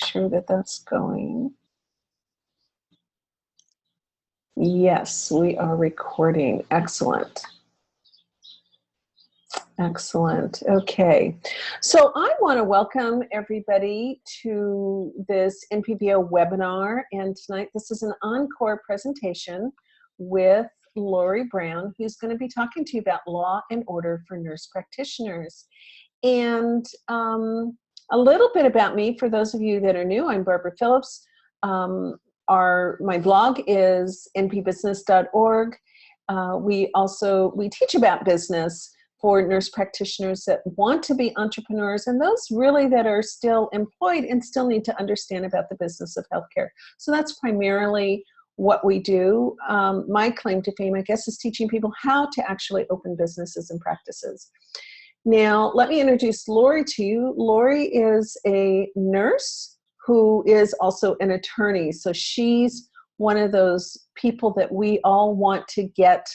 sure that that's going. Yes, we are recording. Excellent. Excellent. Okay. So I want to welcome everybody to this NPPO webinar. And tonight, this is an encore presentation with Lori Brown, who's going to be talking to you about law and order for nurse practitioners. And a little bit about me, for those of you that are new, I'm Barbara Phillips. My blog is npbusiness.org. We teach about business for nurse practitioners that want to be entrepreneurs and those really that are still employed and still need to understand about the business of healthcare. So that's primarily what we do. My claim to fame, I guess, is teaching people how to actually open businesses and practices. Now, let me introduce Lori to you. Lori is a nurse who is also an attorney. So she's one of those people that we all want to get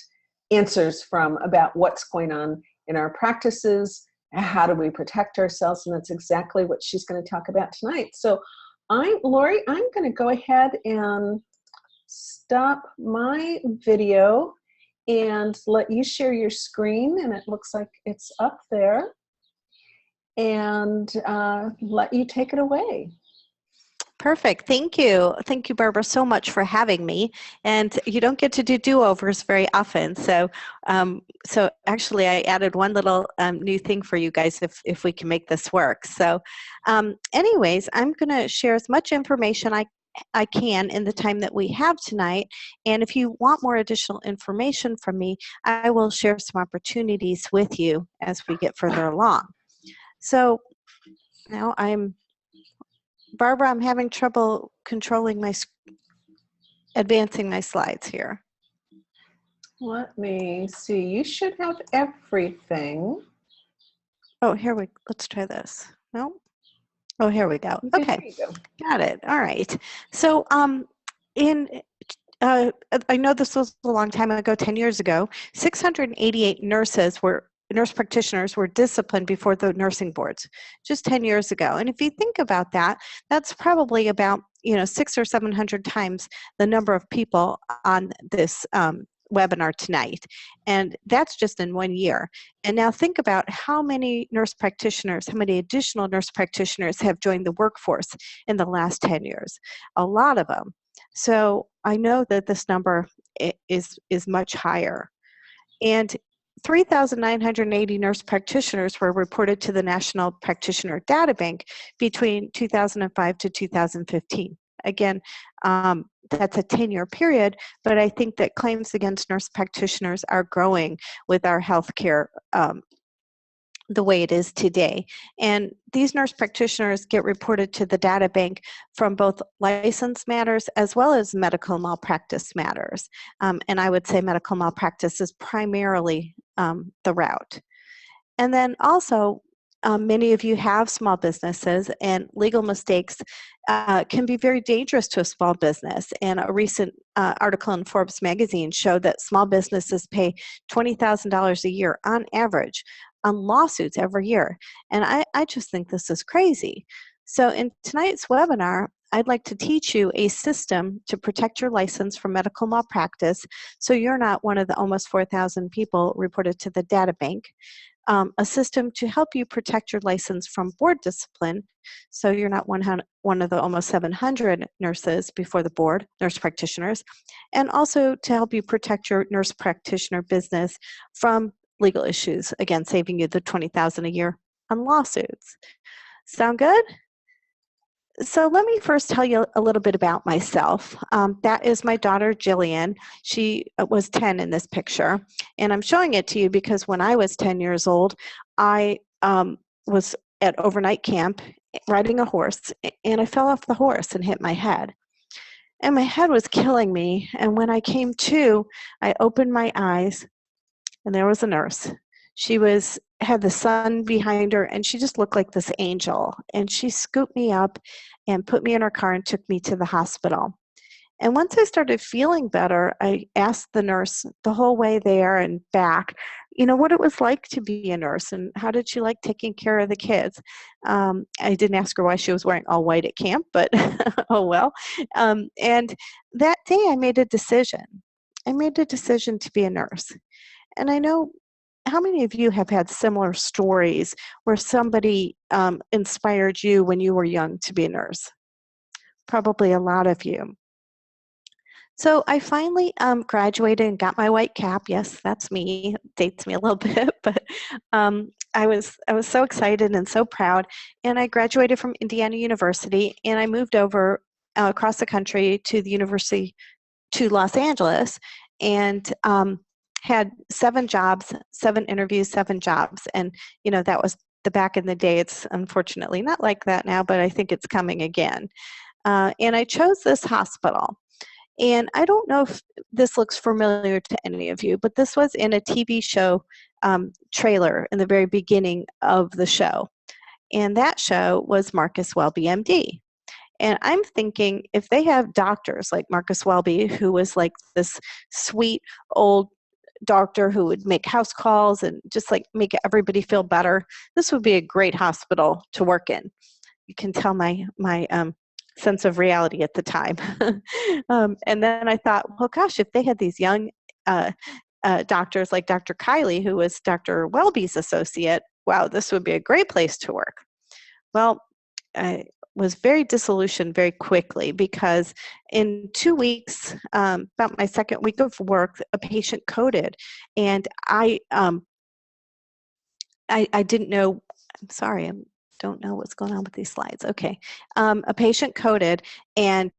answers from about what's going on in our practices, how do we protect ourselves, and that's exactly what she's going to talk about tonight. So Lori, I'm going to go ahead and stop my video and let you share your screen, and it looks like it's up there, and let you take it away. Perfect. Thank you. Thank you, Barbara, so much for having me. And you don't get to do do-overs very often. So actually, I added one little new thing for you guys if we can make this work. So anyways, I'm going to share as much information I can in the time that we have tonight. And if you want more additional information from me, I will share some opportunities with you as we get further along. So now Barbara, I'm having trouble controlling advancing my slides here. Let me see. You should have everything. Oh, let's try this. No? Oh, here we go. Okay. There you go. Got it. All right. So I know this was a long time ago, 10 years ago, 688 nurse practitioners were disciplined before the nursing boards just 10 years ago. And if you think about that, that's probably about 600 or 700 times the number of people on this webinar tonight. And that's just in 1 year. And now think about how many additional nurse practitioners have joined the workforce in the last 10 years. A lot of them. So I know that this number is much higher. And 3,980 nurse practitioners were reported to the National Practitioner Data Bank between 2005 to 2015. Again, that's a 10-year period, but I think that claims against nurse practitioners are growing with our healthcare the way it is today. And these nurse practitioners get reported to the data bank from both license matters as well as medical malpractice matters. And I would say medical malpractice is primarily the route. And then also, many of you have small businesses, and legal mistakes can be very dangerous to a small business. And a recent article in Forbes magazine showed that small businesses pay $20,000 a year on average on lawsuits every year. And I just think this is crazy. So in tonight's webinar, I'd like to teach you a system to protect your license from medical malpractice so you're not one of the almost 4,000 people reported to the data bank. A system to help you protect your license from board discipline so you're not one of the almost 700 nurses before the board, nurse practitioners, and also to help you protect your nurse practitioner business from legal issues, again, saving you the $20,000 a year on lawsuits. Sound good? So let me first tell you a little bit about myself. That is my daughter, Jillian. She was 10 in this picture. And I'm showing it to you because when I was 10 years old, I was at overnight camp riding a horse, and I fell off the horse and hit my head. And my head was killing me. And when I came to, I opened my eyes, and there was a nurse. She had the sun behind her, and she just looked like this angel. And she scooped me up and put me in her car and took me to the hospital. And once I started feeling better, I asked the nurse the whole way there and back, what it was like to be a nurse and how did she like taking care of the kids. I didn't ask her why she was wearing all white at camp, but oh well. And that day I made a decision. I made a decision to be a nurse. And I know, how many of you have had similar stories where somebody inspired you when you were young to be a nurse? Probably a lot of you. So I finally graduated and got my white cap. Yes, that's me. Dates me a little bit, but I was so excited and so proud. And I graduated from Indiana University, and I moved over across the country to the university to Los Angeles, and had 7 jobs, 7 interviews, 7 jobs, and that was the back in the day. It's unfortunately not like that now, but I think it's coming again. And I chose this hospital. And I don't know if this looks familiar to any of you, but this was in a TV show trailer in the very beginning of the show. And that show was Marcus Welby, MD. And I'm thinking, if they have doctors like Marcus Welby, who was like this sweet old doctor who would make house calls and just like make everybody feel better, this would be a great hospital to work in. You can tell my sense of reality at the time. And then I thought, well, gosh, if they had these young doctors like Dr. Kiley, who was Dr. Welby's associate, wow, this would be a great place to work. Well, I was very disillusioned very quickly because in 2 weeks, about my second week of work, a patient coded, and I didn't know. I'm sorry, I don't know what's going on with these slides. Okay, a patient coded, and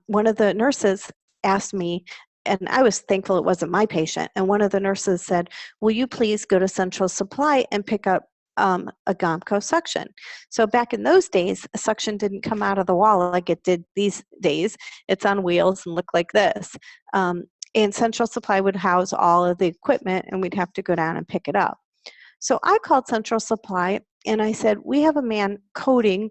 one of the nurses asked me, and I was thankful it wasn't my patient. And one of the nurses said, "Will you please go to Central Supply and pick up a Gomco suction?" So back in those days, a suction didn't come out of the wall like it did these days. It's on wheels and look like this. And Central Supply would house all of the equipment, and we'd have to go down and pick it up. So I called Central Supply, and I said, "We have a man coding.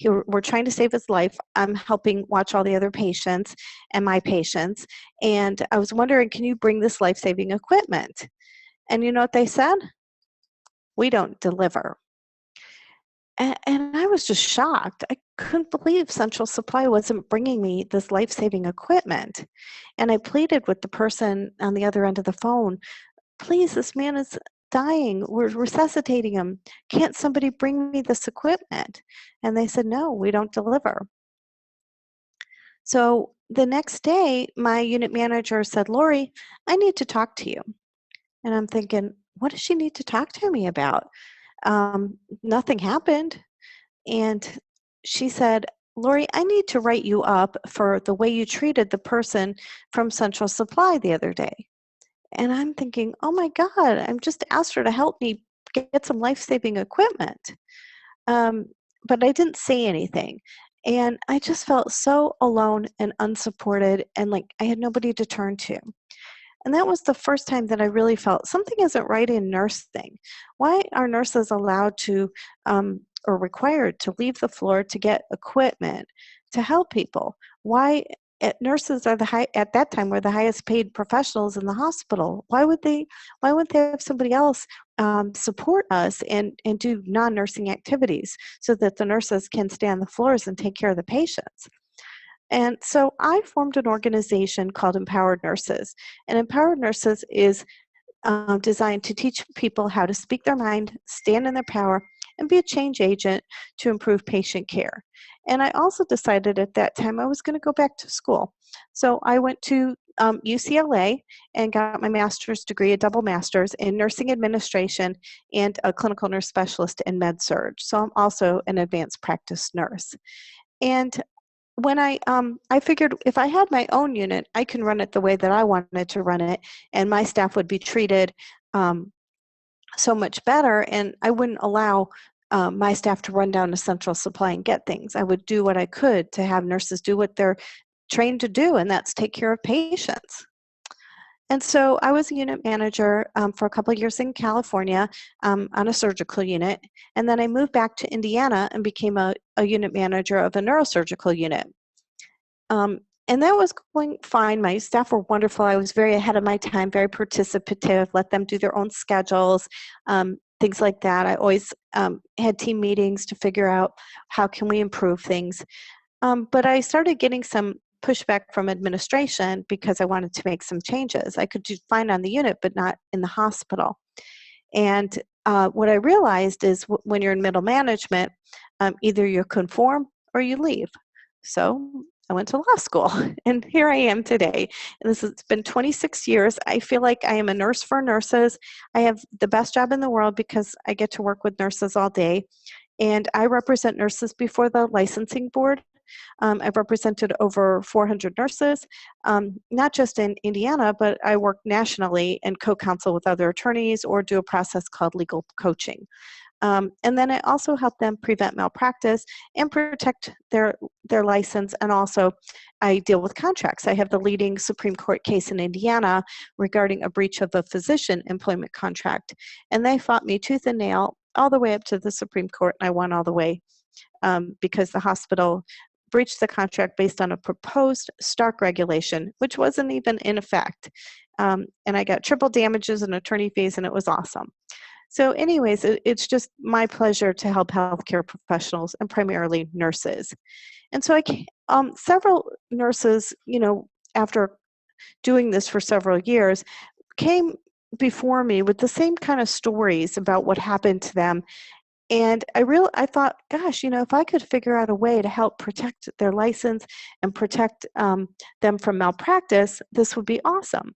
We're trying to save his life. I'm helping watch all the other patients and my patients. And I was wondering, can you bring this life-saving equipment?" And you know what they said? "We don't deliver." And I was just shocked. I couldn't believe Central Supply wasn't bringing me this life-saving equipment. And I pleaded with the person on the other end of the phone, "Please, this man is dying. We're resuscitating him. Can't somebody bring me this equipment?" And they said, "No, we don't deliver." So the next day, my unit manager said, "Lori, I need to talk to you." And I'm thinking, what does she need to talk to me about? Nothing happened. And she said, "Lori, I need to write you up for the way you treated the person from Central Supply the other day." And I'm thinking, oh my God, I'm just asked her to help me get some life-saving equipment. But I didn't say anything. And I just felt so alone and unsupported, and like I had nobody to turn to. And that was the first time that I really felt something isn't right in nursing. Why are nurses allowed to, or required to leave the floor to get equipment to help people? Why nurses are at that time were the highest paid professionals in the hospital? Why wouldn't they have somebody else support us and do non-nursing activities so that the nurses can stay on the floors and take care of the patients? And so I formed an organization called Empowered Nurses. And Empowered Nurses is designed to teach people how to speak their mind, stand in their power, and be a change agent to improve patient care. And I also decided at that time I was going to go back to school. So I went to UCLA and got my master's degree, a double master's in nursing administration and a clinical nurse specialist in med-surg. So I'm also an advanced practice nurse. And when I figured if I had my own unit, I can run it the way that I wanted to run it, and my staff would be treated so much better, and I wouldn't allow my staff to run down to Central Supply and get things. I would do what I could to have nurses do what they're trained to do, and that's take care of patients. And so I was a unit manager for a couple of years in California on a surgical unit. And then I moved back to Indiana and became a unit manager of a neurosurgical unit. And that was going fine. My staff were wonderful. I was very ahead of my time, very participative, let them do their own schedules, things like that. I always had team meetings to figure out how can we improve things. But I started getting some pushback from administration because I wanted to make some changes. I could do fine on the unit, but not in the hospital. And what I realized is when you're in middle management, either you conform or you leave. So I went to law school, and here I am today. And this has been 26 years. I feel like I am a nurse for nurses. I have the best job in the world because I get to work with nurses all day. And I represent nurses before the licensing board. I've represented over 400 nurses, not just in Indiana, but I work nationally and co-counsel with other attorneys or do a process called legal coaching. And then I also help them prevent malpractice and protect their license. And also I deal with contracts. I have the leading Supreme Court case in Indiana regarding a breach of a physician employment contract. And they fought me tooth and nail all the way up to the Supreme Court, and I won all the way because the hospital breached the contract based on a proposed Stark regulation, which wasn't even in effect. And I got triple damages and attorney fees, and it was awesome. So anyways, it's just my pleasure to help healthcare professionals and primarily nurses. And so several nurses, after doing this for several years, came before me with the same kind of stories about what happened to them. And I thought, gosh, if I could figure out a way to help protect their license and protect them from malpractice, this would be awesome.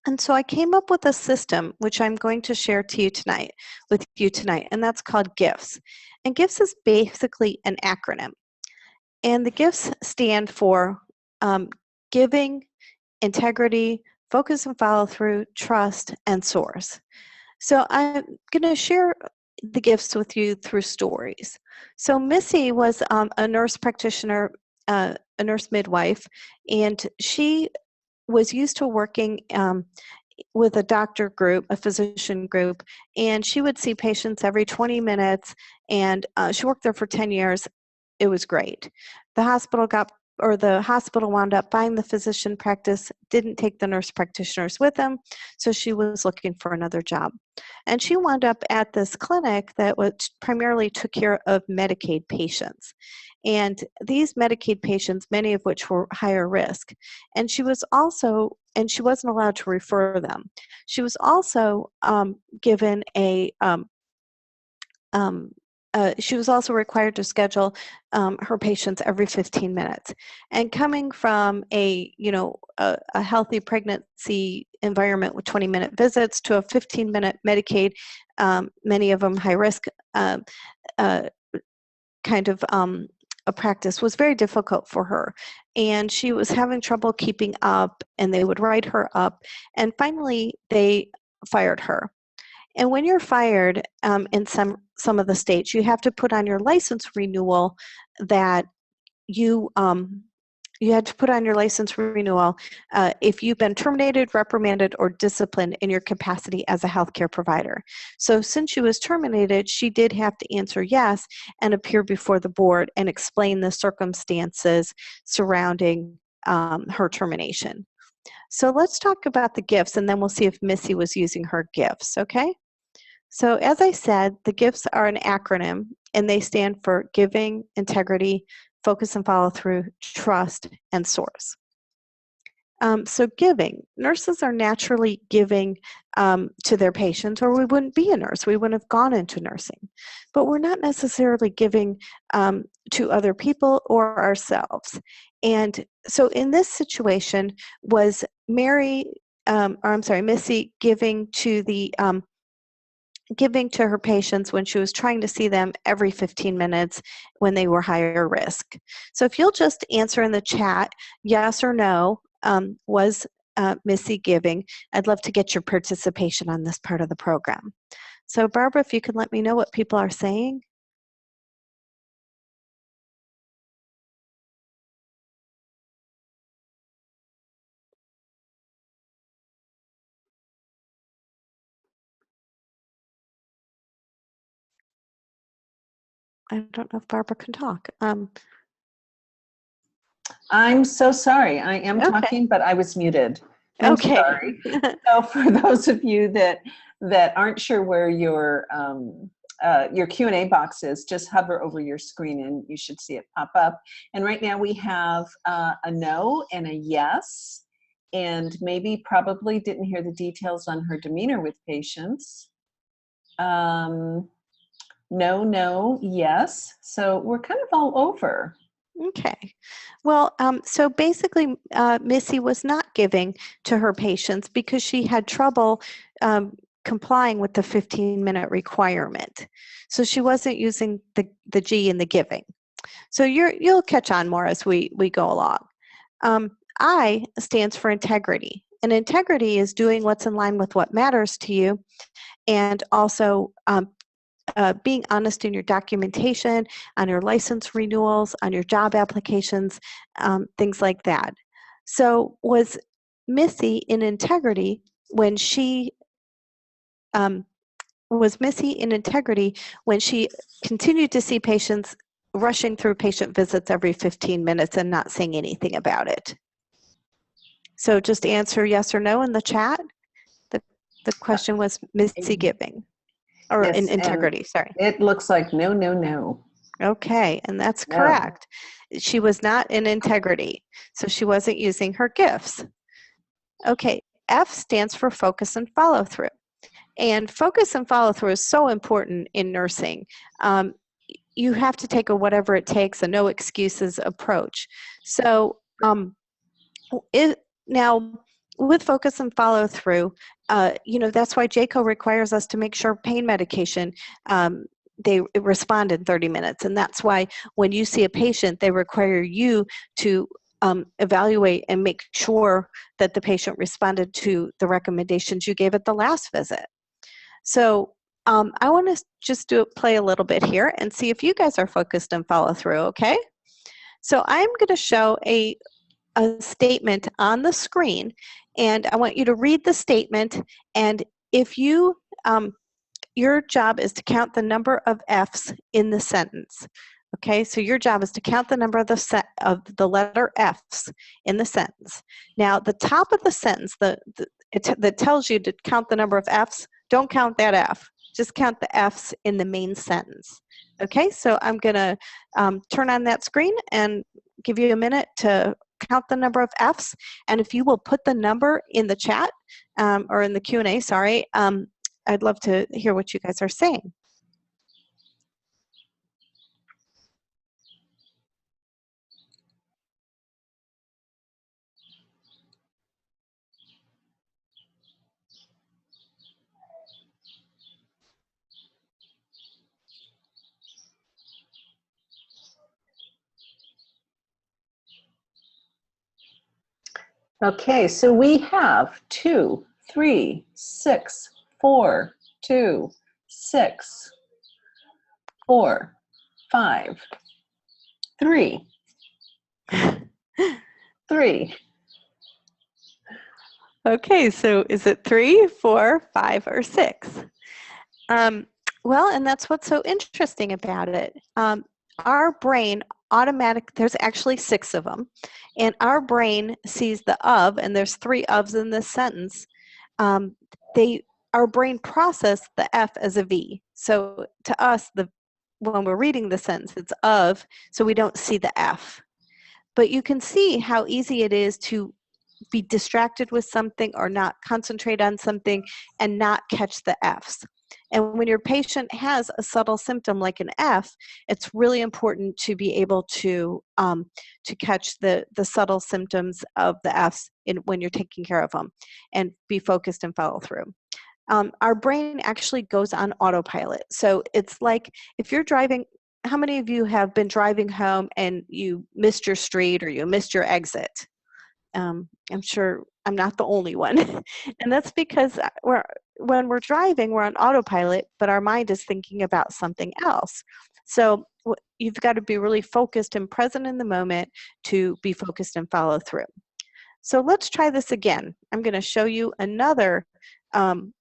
And so I came up with a system, which I'm going to share with you tonight, and that's called GIFTS. And GIFTS is basically an acronym. And the GIFTS stand for giving, integrity, focus and follow through, trust, and source. So I'm going to share the gifts with you through stories. So Missy was a nurse practitioner, a nurse midwife, and she was used to working with a doctor group, a physician group, and she would see patients every 20 minutes, and she worked there for 10 years. It was great. The hospital wound up buying the physician practice, didn't take the nurse practitioners with them, so she was looking for another job. And she wound up at this clinic that primarily took care of Medicaid patients. And these Medicaid patients, many of which were higher risk. And she wasn't allowed to refer them. She was also given she was also required to schedule her patients every 15 minutes. And coming from a healthy pregnancy environment with 20-minute visits to a 15-minute Medicaid, many of them high risk kind of a practice, was very difficult for her. And she was having trouble keeping up, and they would write her up. And finally, they fired her. And when you're fired in some of the states, you have to put on your license renewal that you had to put on your license renewal if you've been terminated, reprimanded, or disciplined in your capacity as a healthcare provider. So since she was terminated, she did have to answer yes and appear before the board and explain the circumstances surrounding her termination. So let's talk about the gifts, and then we'll see if Missy was using her gifts, okay? So as I said, the GIFTS are an acronym, and they stand for giving, integrity, focus and follow through, trust, and source. So giving, nurses are naturally giving to their patients, or we wouldn't be a nurse. We wouldn't have gone into nursing. But we're not necessarily giving to other people or ourselves. And so in this situation was Missy giving to her patients when she was trying to see them every 15 minutes when they were higher risk. So if you'll just answer in the chat, yes or no, was Missy giving? I'd love to get your participation on this part of the program. So Barbara, if you could let me know what people are saying. I don't know if Barbara can talk. I'm so sorry. I am Okay. talking, but I was muted. I'm Okay. sorry. So for those of you that aren't sure where your Q&A box is, just hover over your screen and you should see it pop up. And right now we have a no and a yes, and maybe probably didn't hear the details on her demeanor with patients. No, no, yes. So we're kind of all over. Okay. Well, so basically, Missy was not giving to her patients because she had trouble complying with the 15-minute requirement. So she wasn't using the G in the giving. So you'll catch on more as we go along. I stands for integrity. And integrity is doing what's in line with what matters to you, and also being honest in your documentation, on your license renewals, on your job applications, things like that. So was Missy in integrity when she continued to see patients rushing through patient visits every 15 minutes and not saying anything about it? So just answer yes or no in the chat. The question was Missy giving, or Yes, in integrity, sorry. it looks like no, no, no. Okay, and that's No. correct. She was not in integrity, so she wasn't using her gifts. Okay, F stands for focus and follow through. And focus and follow through is so important in nursing. You have to take a whatever it takes, a no excuses approach. So now with focus and follow through, that's why JCO requires us to make sure pain medication they respond in 30 minutes. And that's why when you see a patient, they require you to evaluate and make sure that the patient responded to the recommendations you gave at the last visit. So I want to just play a little bit here and see if you guys are focused and follow through, okay? So I'm going to show a statement on the screen, and I want you to read the statement, and if you your job is to count the number of F's in the sentence. Okay, so your job is to count the number of the letter F's in the sentence. Now, the top of the sentence that tells you to count the number of F's, don't count that F. Just count the F's in the main sentence. Okay, so I'm going to turn on that screen and give you a minute to count the number of F's. And if you will put the number in the chat, or in the Q&A, sorry, I'd love to hear what you guys are saying. Okay, so we have 2, 3, 6, 4, 2, 6, 4, 5, 3, 3. Okay, so is it 3, 4, 5, or 6? Well, and that's what's so interesting about it. Our brain there's actually 6 of them, and our brain sees the of, and there's 3 ofs in this sentence. Our brain processed the F as a V. So to us, when we're reading the sentence, it's of, so we don't see the F. But you can see how easy it is to be distracted with something or not concentrate on something and not catch the F's. And when your patient has a subtle symptom like an F, it's really important to be able to catch the subtle symptoms of the F's when you're taking care of them, and be focused and follow through. Our brain actually goes on autopilot. So it's like if you're driving, how many of you have been driving home and you missed your street or you missed your exit? I'm sure I'm not the only one. And that's because when we're driving, we're on autopilot, but our mind is thinking about something else. So you've got to be really focused and present in the moment to be focused and follow through. So let's try this again. I'm going to show you another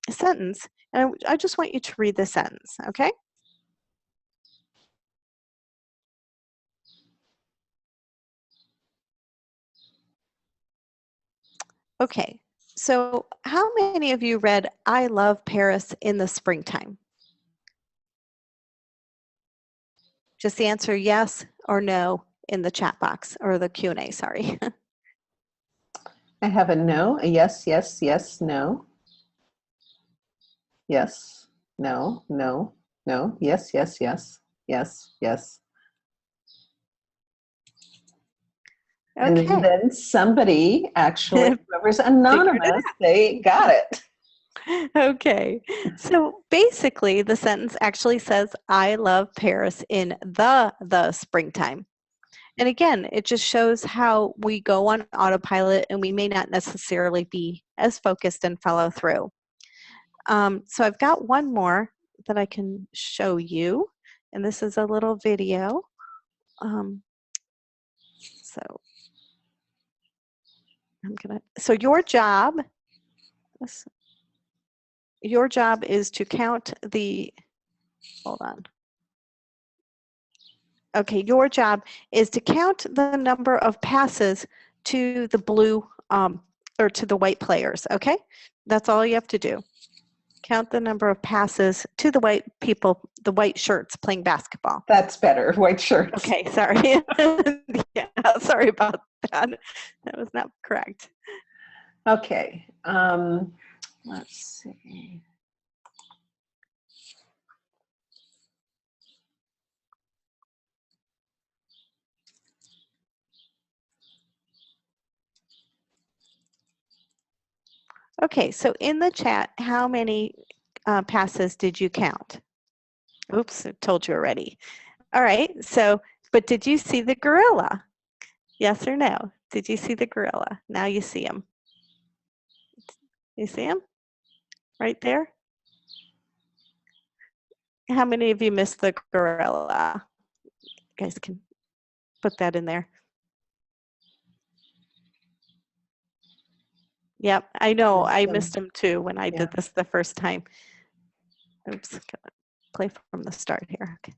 sentence, and I just want you to read the sentence, okay? Okay, so how many of you read I Love Paris in the Springtime? Just answer yes or no in the chat box, or the Q&A, sorry. I have a no, a yes, yes, yes, no. Yes, no, no, no, yes, yes, yes, yes, yes. And Okay. then somebody, actually, whoever's Figured it anonymous, they got it. Okay, so basically the sentence actually says, I love Paris in the springtime. And again, it just shows how we go on autopilot and we may not necessarily be as focused and follow through. So I've got one more that I can show you, and this is a little video. So so your job is to count the, hold on. Okay, your job is to count the number of passes to the blue or to the white players, okay? That's all you have to do. Count the number of passes to the white people, the white shirts playing basketball. That's better, white shirts. Okay, sorry. Yeah, sorry about that. That was not correct. Okay, let's see. Okay, so in the chat, how many passes did you count? Oops, I told you already. All right, so, but did you see the gorilla? Yes or no? Did you see the gorilla? Now you see him. You see him? Right there? How many of you missed the gorilla? You guys can put that in there. Yep, I know. I missed him too when I did this the first time. Oops, gotta play from the start here. Okay.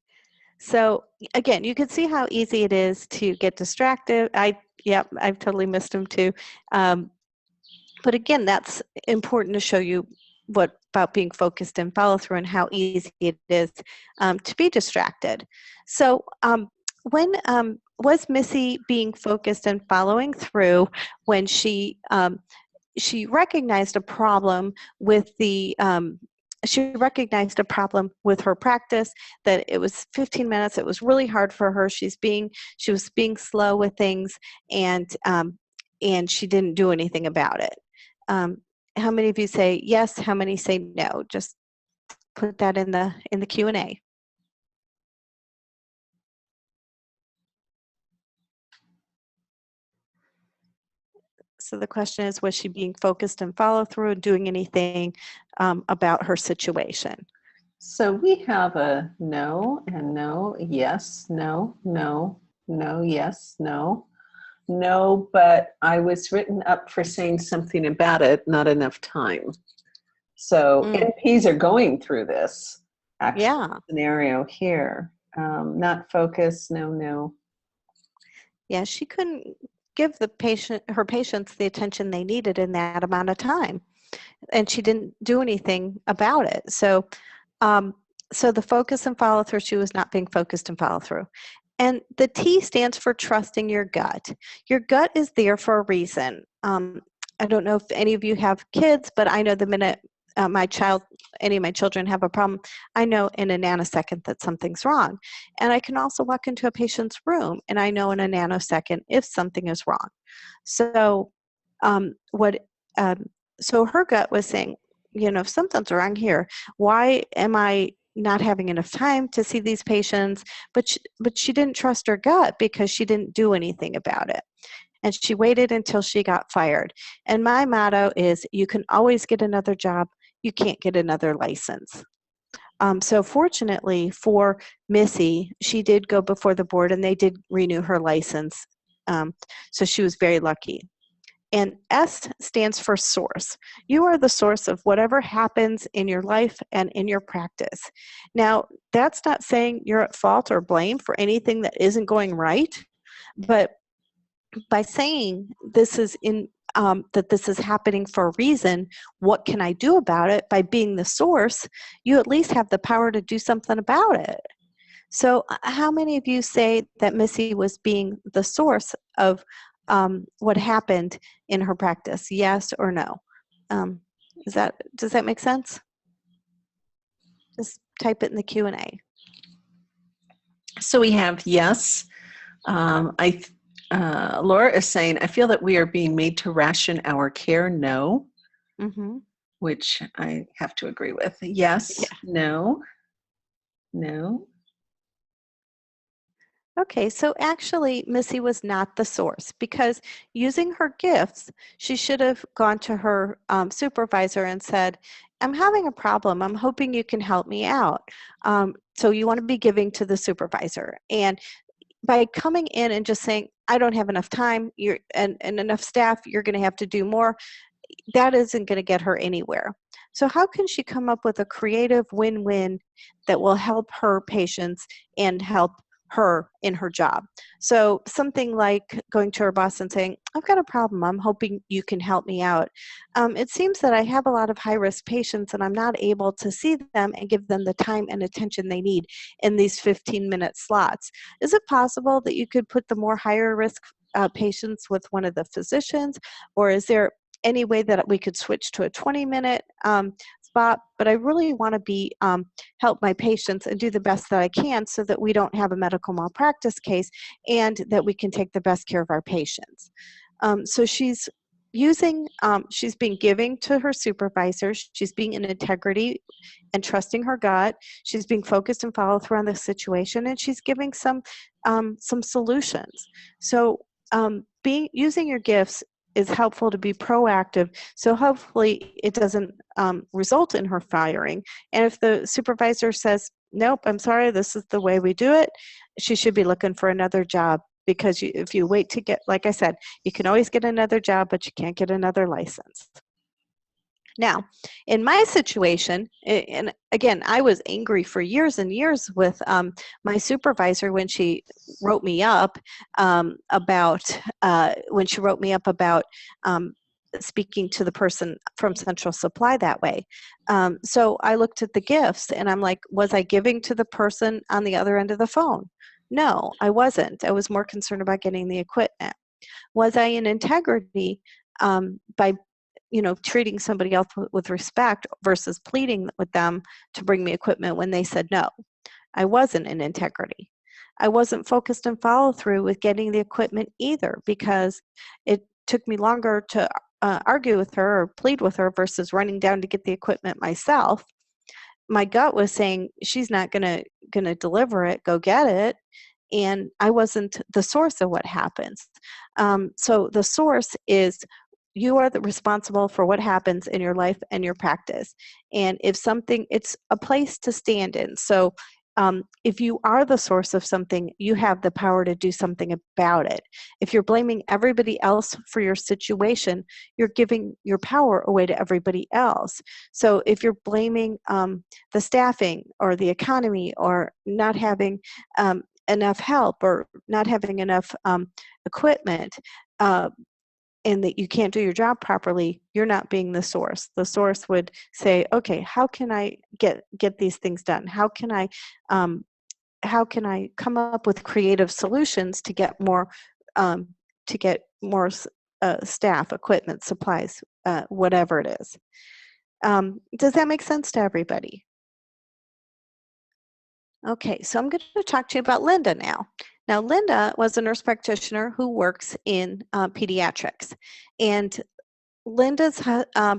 So again, you can see how easy it is to get distracted. I've totally missed him too. But again, that's important to show you what about being focused and follow through and how easy it is to be distracted. So when was Missy being focused and following through when she recognized a problem with the she recognized a problem with her practice, that it was 15 minutes, it was really hard for her, she was being slow with things, and she didn't do anything about it. How many of you say yes? How many say no? Just put that in the Q&A. So the question is, was she being focused and follow through and doing anything about her situation? So we have a no and no, yes, no, no, no, yes, no, no, but I was written up for saying something about it, not enough time. So NPs are going through this scenario here. Not focused, no, no. Yeah, she couldn't give her patients the attention they needed in that amount of time, and she didn't do anything about it. So, so the focus and follow through, she was not being focused and follow through. And the T stands for trusting your gut. Your gut is there for a reason. I don't know if any of you have kids, but I know the minute any of my children have a problem, I know in a nanosecond that something's wrong. And I can also walk into a patient's room and I know in a nanosecond if something is wrong. So so her gut was saying, if something's wrong here, why am I not having enough time to see these patients? But she didn't trust her gut because she didn't do anything about it. And she waited until she got fired. And my motto is, you can always get another job. You can't get another license. So fortunately for Missy, she did go before the board and they did renew her license. So she was very lucky. And S stands for source. You are the source of whatever happens in your life and in your practice. Now, that's not saying you're at fault or blame for anything that isn't going right, but by saying this is that this is happening for a reason. What can I do about it? By being the source, you at least have the power to do something about it. So how many of you say that Missy was being the source of what happened in her practice? Yes or no? Does that make sense? Just type it in the Q&A. So we have yes. Laura is saying, I feel that we are being made to ration our care. No. Mm-hmm. Which I have to agree with. Yes, Yeah. no, no. Okay, so actually Missy was not the source, because using her gifts, she should have gone to her supervisor and said, I'm having a problem. I'm hoping you can help me out. So you want to be giving to the supervisor. And by coming in and just saying, I don't have enough time and enough staff, you're going to have to do more, that isn't going to get her anywhere. So how can she come up with a creative win-win that will help her patients and help her in her job? So something like going to her boss and saying, I've got a problem. I'm hoping you can help me out. It seems that I have a lot of high-risk patients and I'm not able to see them and give them the time and attention they need in these 15-minute slots. Is it possible that you could put the more higher risk patients with one of the physicians, or is there any way that we could switch to a 20-minute spot? But I really want to be help my patients and do the best that I can so that we don't have a medical malpractice case and that we can take the best care of our patients. So she's she's being giving to her supervisors. She's being in integrity and trusting her gut. She's being focused and follow through on the situation, and she's giving some solutions. So using your gifts is helpful to be proactive. So hopefully it doesn't result in her firing. And if the supervisor says, nope, I'm sorry, this is the way we do it, she should be looking for another job, because if you wait to get, like I said, you can always get another job, but you can't get another license. Now, in my situation, and again, I was angry for years and years with my supervisor when she wrote me up about speaking to the person from Central Supply that way. So I looked at the gifts and I'm like, was I giving to the person on the other end of the phone? No, I wasn't. I was more concerned about getting the equipment. Was I in integrity by treating somebody else with respect versus pleading with them to bring me equipment when they said no? I wasn't in integrity. I wasn't focused and follow through with getting the equipment either, because it took me longer to argue with her or plead with her versus running down to get the equipment myself. My gut was saying, she's not gonna deliver it, go get it. And I wasn't the source of what happens. So the source is, you are responsible for what happens in your life and your practice. And if something, it's a place to stand in. So if you are the source of something, you have the power to do something about it. If you're blaming everybody else for your situation, you're giving your power away to everybody else. So if you're blaming the staffing or the economy or not having enough help or not having enough equipment, and that you can't do your job properly, you're not being the source. The source would say, okay, how can I get these things done? How can I come up with creative solutions to get more staff, equipment, supplies, whatever it is. Does that make sense to everybody? Okay, so I'm going to talk to you about Linda now. Now, Linda was a nurse practitioner who works in pediatrics, and Linda's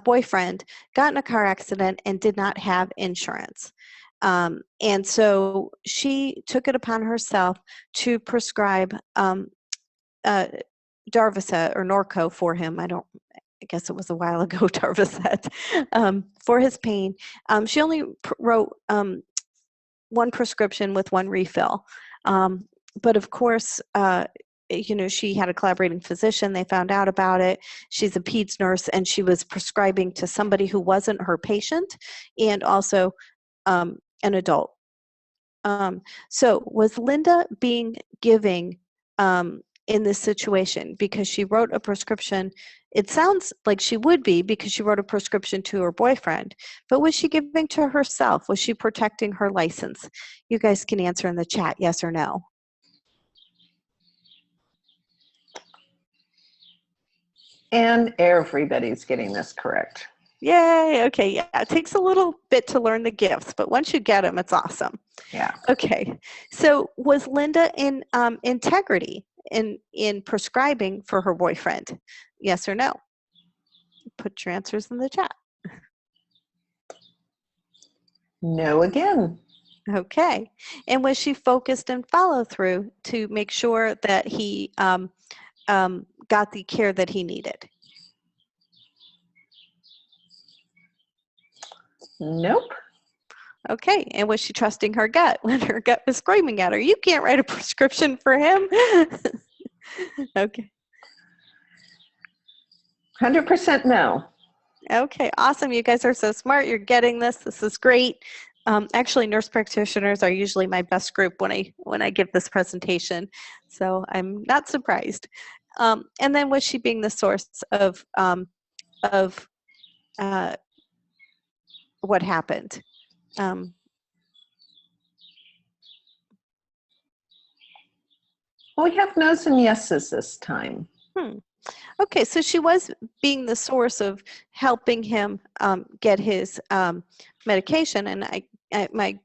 boyfriend got in a car accident and did not have insurance. And so she took it upon herself to prescribe Darvocet or Norco for him. I guess it was a while ago, Darvocet, for his pain. She only wrote one prescription with one refill. But of course, she had a collaborating physician. They found out about it. She's a peds nurse, and she was prescribing to somebody who wasn't her patient and also an adult. So was Linda being giving in this situation because she wrote a prescription. It sounds like she would be because she wrote a prescription to her boyfriend, but was she giving to herself? Was she protecting her license? You guys can answer in the chat, yes or no. And everybody's getting this correct. Yay, okay, yeah, it takes a little bit to learn the gifts, but once you get them, it's awesome. Yeah. Okay, so was Linda in integrity in prescribing for her boyfriend? Yes or no? Put your answers in the chat. No again. Okay, and was she focused and follow through to make sure that he got the care that he needed? Nope. Okay, and was she trusting her gut when her gut was screaming at her, you can't write a prescription for him? Okay. 100% no. Okay, awesome. You guys are so smart. You're getting this. This is great. Actually, nurse practitioners are usually my best group when I give this presentation, so I'm not surprised. And then was she being the source of what happened? Well, we have no's and yeses this time. Okay, so she was being the source of helping him get his medication, and my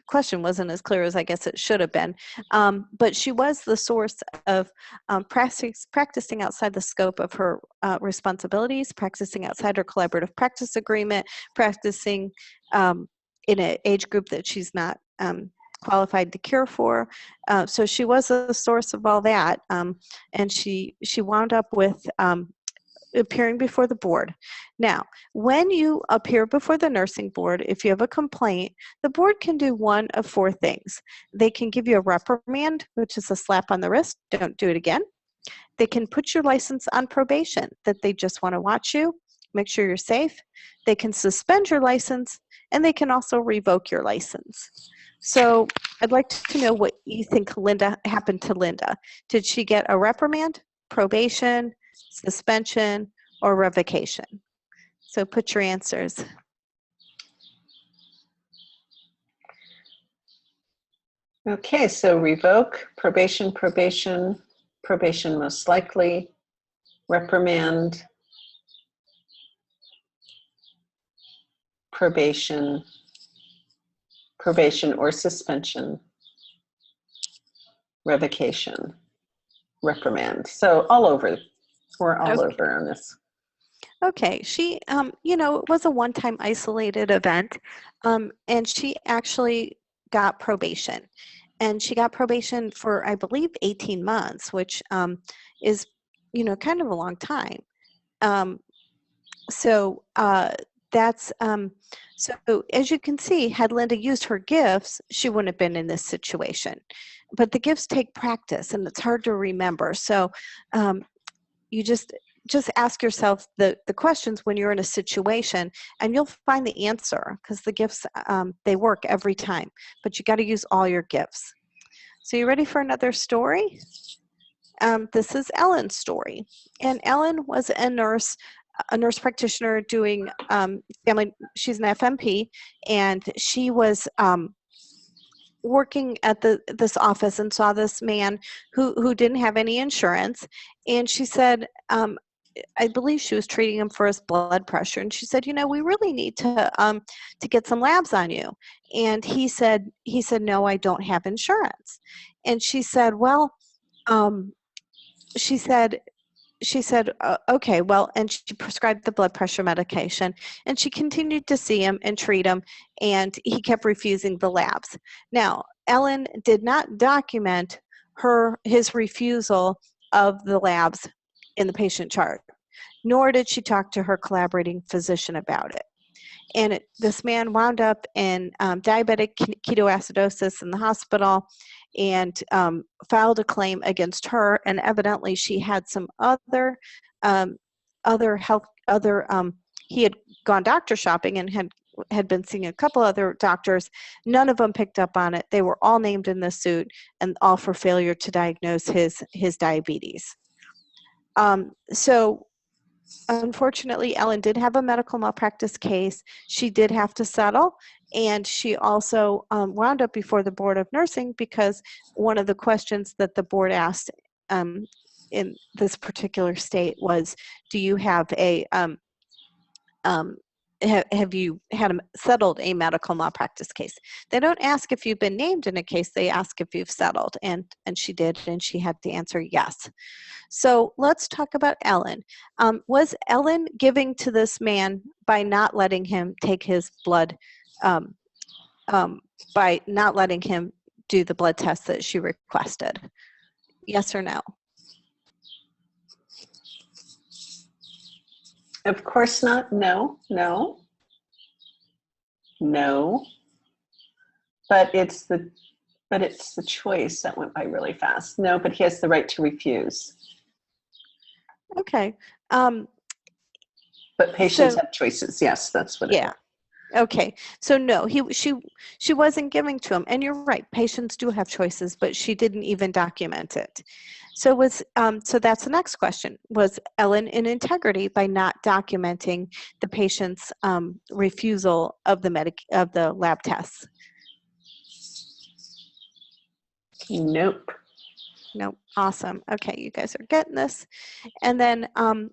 question wasn't as clear as I guess it should have been, but she was the source of practicing outside the scope of her responsibilities, practicing outside her collaborative practice agreement, practicing in an age group that she's not qualified to care for. So she was the source of all that, and she wound up with appearing before the board. Now, when you appear before the nursing board, if you have a complaint, the board can do one of four things. They can give you a reprimand, which is a slap on the wrist, don't do it again. They can put your license on probation, that they just want to watch you, make sure you're safe. They can suspend your license, and they can also revoke your license. So I'd like to know what you think happened to Linda. Did she get a reprimand, probation, suspension, or revocation? So put your answers. Okay, so revoke, probation most likely, reprimand, probation or suspension, revocation, reprimand. So all over, we're all over on this. Okay, she, it was a one-time isolated event, and she actually got probation. And she got probation for, I believe, 18 months, which is, kind of a long time. So as you can see, had Linda used her gifts, she wouldn't have been in this situation. But the gifts take practice, and it's hard to remember. So you just ask yourself the questions when you're in a situation, and you'll find the answer, because the gifts, they work every time. But you got to use all your gifts. So you ready for another story? This is Ellen's story. And Ellen was a nurse practitioner doing family. She's an FMP, and she was working at this office and saw this man who didn't have any insurance. And she said, I believe she was treating him for his blood pressure, and she said, we really need to get some labs on you. And he said, no, I don't have insurance. And she said, well, she said, okay, well, and she prescribed the blood pressure medication, and she continued to see him and treat him, and he kept refusing the labs. Now, Ellen did not document his refusal of the labs in the patient chart, nor did she talk to her collaborating physician about it. And this man wound up in diabetic ketoacidosis in the hospital, and filed a claim against her. And evidently, she had some other health. He had gone doctor shopping and had had been seeing a couple other doctors. None of them picked up on it. They were all named in this suit, and all for failure to diagnose his diabetes. So unfortunately, Ellen did have a medical malpractice case. She did have to settle, and she also wound up before the Board of Nursing because one of the questions that the board asked in this particular state was, do you have a have you settled a medical malpractice case? They don't ask if you've been named in a case, they ask if you've settled, and she did, and she had to answer yes. So let's talk about Ellen. Was Ellen giving to this man by not letting him take his blood, by not letting him do the blood test that she requested? Yes or no? Of course not. No, no, no. But it's the choice that went by really fast. No, but he has the right to refuse. Okay. But patients have choices. Yes, that's what it is. Okay, so no, she wasn't giving to him, and you're right. Patients do have choices, but she didn't even document it. So so that's the next question. Was Ellen in integrity by not documenting the patient's refusal of the lab tests? Nope. Nope. Awesome. Okay, you guys are getting this. And then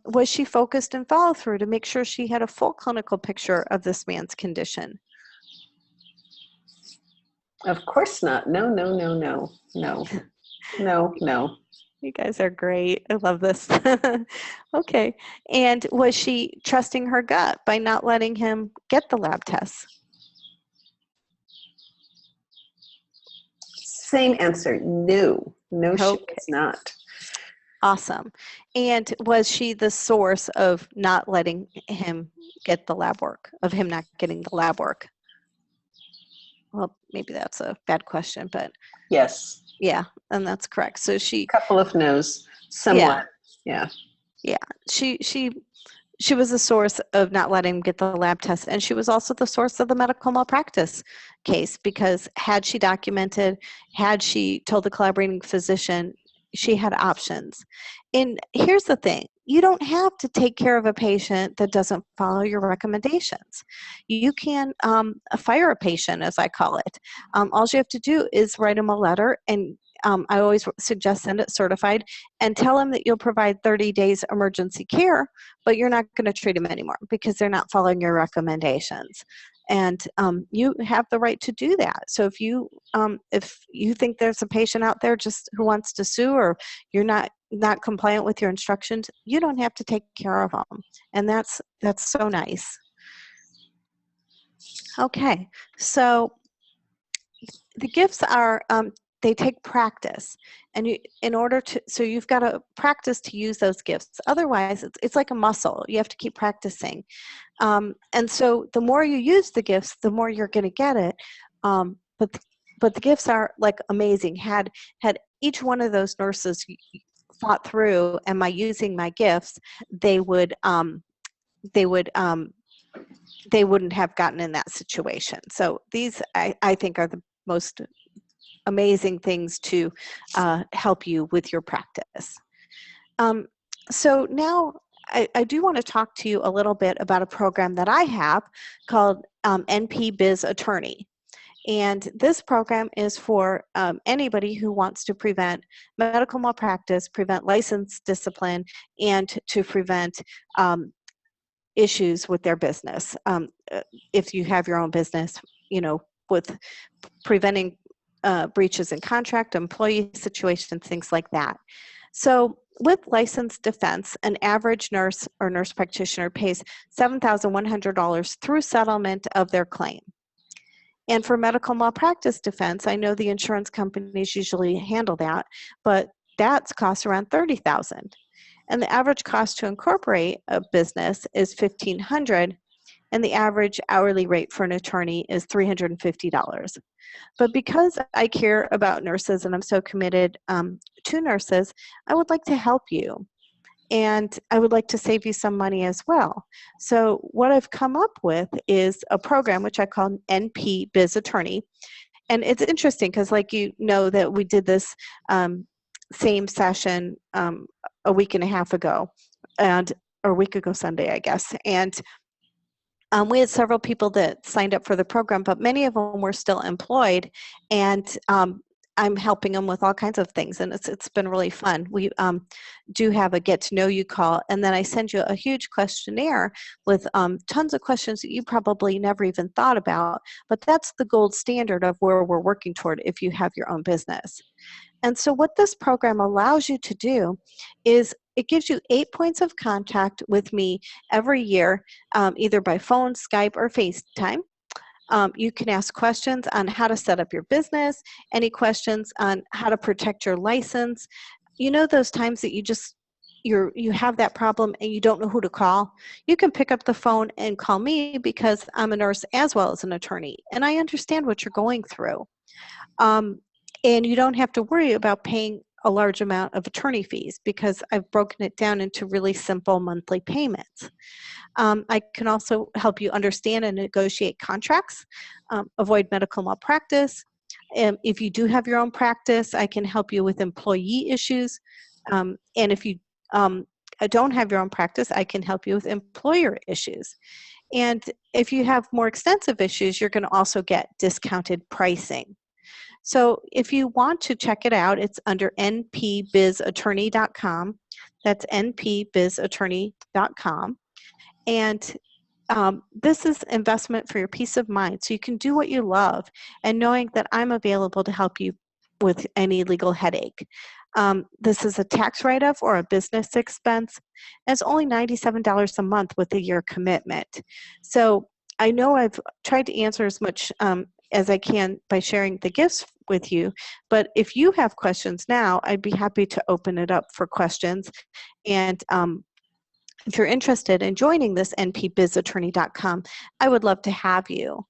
was she focused and follow through to make sure she had a full clinical picture of this man's condition? Of course not. No, no, no, no, no, no, no. You guys are great. I love this. Okay. And was she trusting her gut by not letting him get the lab tests? Same answer. No. No, she was not. Awesome. And was she the source of not letting him get the lab work, of him not getting the lab work? Well, maybe that's a bad question, but yes. Yeah, and that's correct. So she, couple of no's, somewhat. Yeah. She was the source of not letting him get the lab test, and she was also the source of the medical malpractice case, because had she documented, had she told the collaborating physician, she had options. And here's the thing, you don't have to take care of a patient that doesn't follow your recommendations. You can fire a patient, as I call it. All you have to do is write them a letter, and I always suggest send it certified, and tell them that you'll provide 30 days emergency care, but you're not going to treat them anymore because they're not following your recommendations. And you have the right to do that. So if you think there's a patient out there just who wants to sue, or you're not compliant with your instructions, you don't have to take care of them. And that's so nice. Okay, so the gifts are, they take practice, and you've got to practice to use those gifts. Otherwise, it's like a muscle. You have to keep practicing. And so the more you use the gifts, the more you're going to get it. But the gifts are like amazing. Had each one of those nurses thought through, am I using my gifts, they wouldn't have gotten in that situation. So these, I think, are the most amazing things to help you with your practice. So now I do want to talk to you a little bit about a program that I have called NP Biz Attorney. And this program is for anybody who wants to prevent medical malpractice, prevent license discipline, and to prevent issues with their business. If you have your own business, with preventing breaches in contract, employee situations, things like that. So with license defense, an average nurse or nurse practitioner pays $7,100 through settlement of their claim. And for medical malpractice defense, I know the insurance companies usually handle that, but that's costs around $30,000. And the average cost to incorporate a business is $1,500, and the average hourly rate for an attorney is $350. But because I care about nurses and I'm so committed to nurses, I would like to help you. and I would like to save you some money as well. So what I've come up with is a program which I call NP Biz Attorney. And it's interesting because, like, you know, that we did this same session a week and a half ago, or a week ago Sunday, I guess. And we had several people that signed up for the program, but many of them were still employed. And I'm helping them with all kinds of things, and it's been really fun. We do have a get to know you call, and then I send you a huge questionnaire with tons of questions that you probably never even thought about, but that's the gold standard of where we're working toward if you have your own business. And so what this program allows you to do is it gives you 8 points of contact with me every year, either by phone, Skype, or FaceTime. You can ask questions on how to set up your business, any questions on how to protect your license. You know those times that you have that problem and you don't know who to call? You can pick up the phone and call me because I'm a nurse as well as an attorney, and I understand what you're going through. And you don't have to worry about paying a large amount of attorney fees because I've broken it down into really simple monthly payments. I can also help you understand and negotiate contracts, avoid medical malpractice. If you do have your own practice, I can help you with employee issues. And if you don't have your own practice, I can help you with employer issues. And if you have more extensive issues, you're going to also get discounted pricing. So if you want to check it out, it's under npbizattorney.com. That's npbizattorney.com. And this is investment for your peace of mind. So you can do what you love and knowing that I'm available to help you with any legal headache. This is a tax write-off or a business expense. It's only $97 a month with a year commitment. So I know I've tried to answer as much as I can by sharing the gifts with you, but if you have questions now, I'd be happy to open it up for questions. And if you're interested in joining this npbizattorney.com, I would love to have you.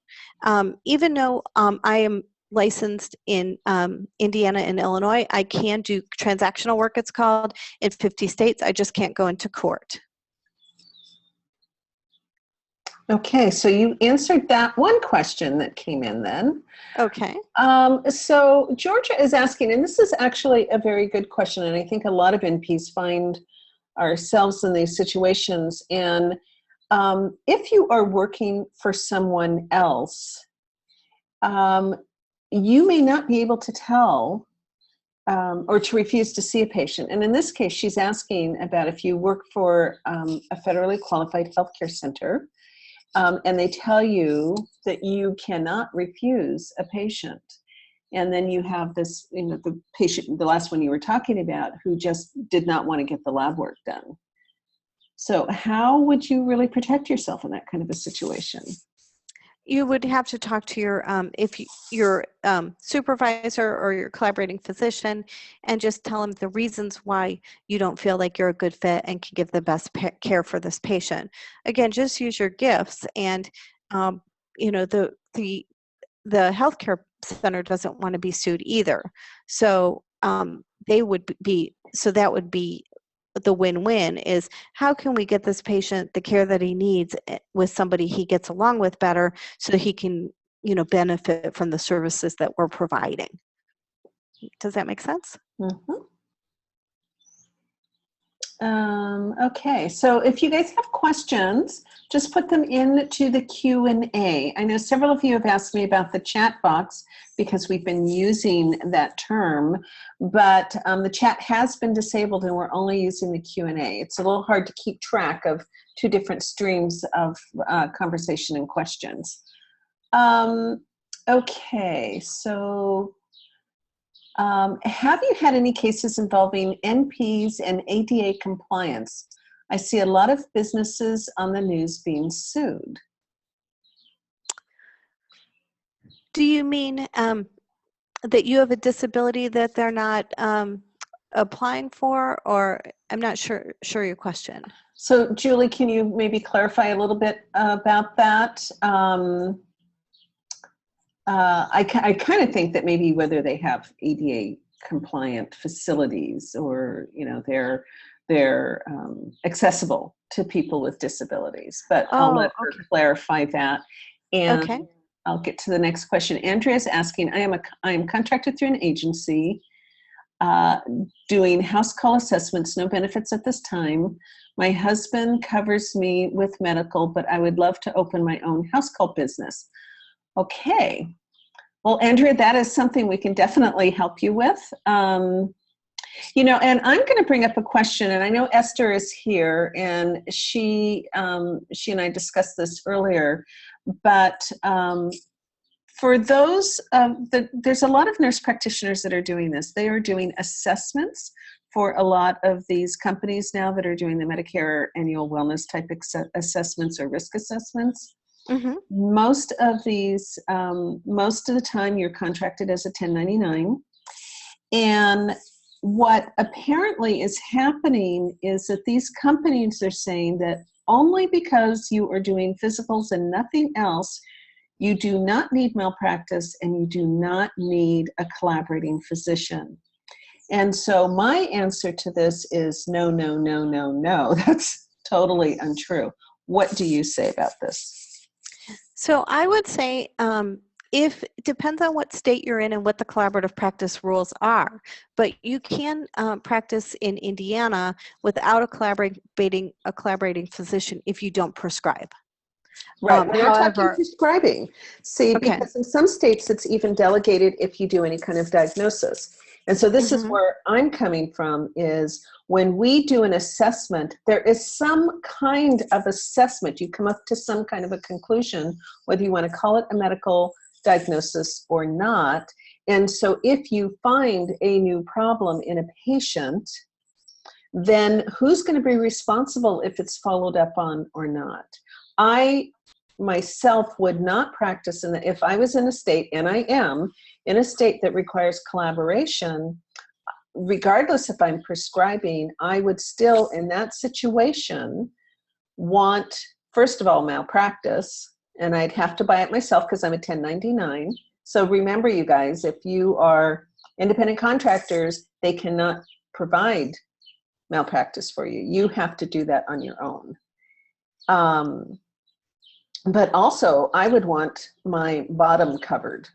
Even though I am licensed in Indiana and Illinois, I can do transactional work, it's called, in 50 states. I just can't go into court. Okay, so you answered that one question that came in then. Okay. So Georgia is asking, and this is actually a very good question, and I think a lot of NPs find ourselves in these situations. And if you are working for someone else, you may not be able to tell or to refuse to see a patient. And in this case, she's asking about if you work for a federally qualified healthcare center, and they tell you that you cannot refuse a patient. And then you have this, you know, the patient, the last one you were talking about, who just did not want to get the lab work done. So how would you really protect yourself in that kind of a situation? You would have to talk to your supervisor or your collaborating physician and just tell them the reasons why you don't feel like you're a good fit and can give the best care for this patient. Again, just use your gifts, and you know, the healthcare center doesn't want to be sued either. So that would be the win-win is how can we get this patient the care that he needs with somebody he gets along with better so he can, you know, benefit from the services that we're providing. Does that make sense? Mm-hmm. Okay, so if you guys have questions, just put them into the Q&A. I know several of you have asked me about the chat box because we've been using that term, but the chat has been disabled and we're only using the Q&A. It's a little hard to keep track of two different streams of conversation and questions. Okay, so have you had any cases involving NPs and ADA compliance? I see a lot of businesses on the news being sued. Do you mean that you have a disability that they're not applying for, or I'm not sure your question. So Julie, can you maybe clarify a little bit about that? I kind of think that maybe whether they have ADA compliant facilities or, you know, they're they're accessible to people with disabilities. But I'll Oh, let her clarify that. And okay. I'll get to the next question. Andrea is asking, I am contracted through an agency doing house call assessments, no benefits at this time. My husband covers me with medical, but I would love to open my own house call business. Okay. Well, Andrea, that is something we can definitely help you with. You know, and I'm going to bring up a question, and I know Esther is here, and she and I discussed this earlier, but for those, there's a lot of nurse practitioners that are doing this. They are doing assessments for a lot of these companies now that are doing the Medicare annual wellness type assessments or risk assessments. Mm-hmm. Most of these, most of the time you're contracted as a 1099. And what apparently is happening is that these companies are saying that only because you are doing physicals and nothing else, you do not need malpractice and you do not need a collaborating physician. And so my answer to this is no, no, no, no, no. That's totally untrue. What do you say about this? So I would say if it depends on what state you're in and what the collaborative practice rules are, but you can practice in Indiana without a collaborating physician if you don't prescribe. Right, we're not talking However, prescribing. See, okay. because in some states it's even delegated if you do any kind of diagnosis. And so this is where I'm coming from, is when we do an assessment, there is some kind of assessment. You come up to some kind of a conclusion, whether you want to call it a medical diagnosis or not. And so if you find a new problem in a patient, then who's going to be responsible if it's followed up on or not? I myself would not practice if I was in a state, and I am in a state that requires collaboration, regardless if I'm prescribing, I would still in that situation want, first of all, malpractice, and I'd have to buy it myself because I'm a 1099. So remember, you guys, if you are independent contractors, they cannot provide malpractice for you. You have to do that on your own. But also, I would want my bottom covered,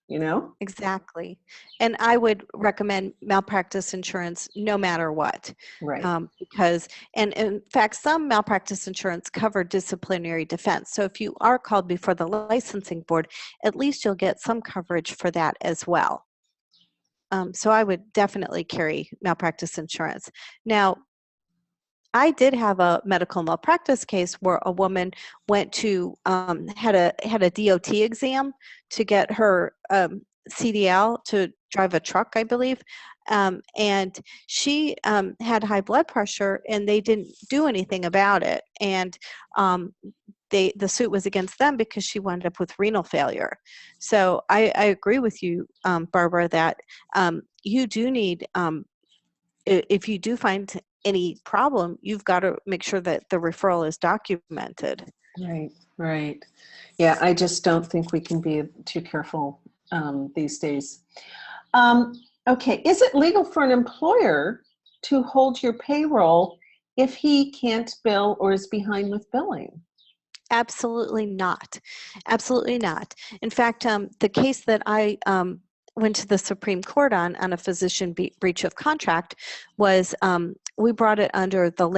you know? Exactly. And I would recommend malpractice insurance no matter what. Right. Because, and in fact, some malpractice insurance cover disciplinary defense. So if you are called before the licensing board, at least you'll get some coverage for that as well. So I would definitely carry malpractice insurance. Now, I did have a medical malpractice case where a woman went to had a DOT exam to get her CDL to drive a truck, I believe, and she had high blood pressure, and they didn't do anything about it, and the suit was against them because she wound up with renal failure. So I agree with you, Barbara, that you do need. If you do find any problem, you've got to make sure that the referral is documented. Right, right. Yeah, I just don't think we can be too careful these days. Okay, is it legal for an employer to hold your payroll if he can't bill or is behind with billing? Absolutely not. Absolutely not. In fact, the case that I went to the Supreme Court on a physician breach of contract was we brought it under the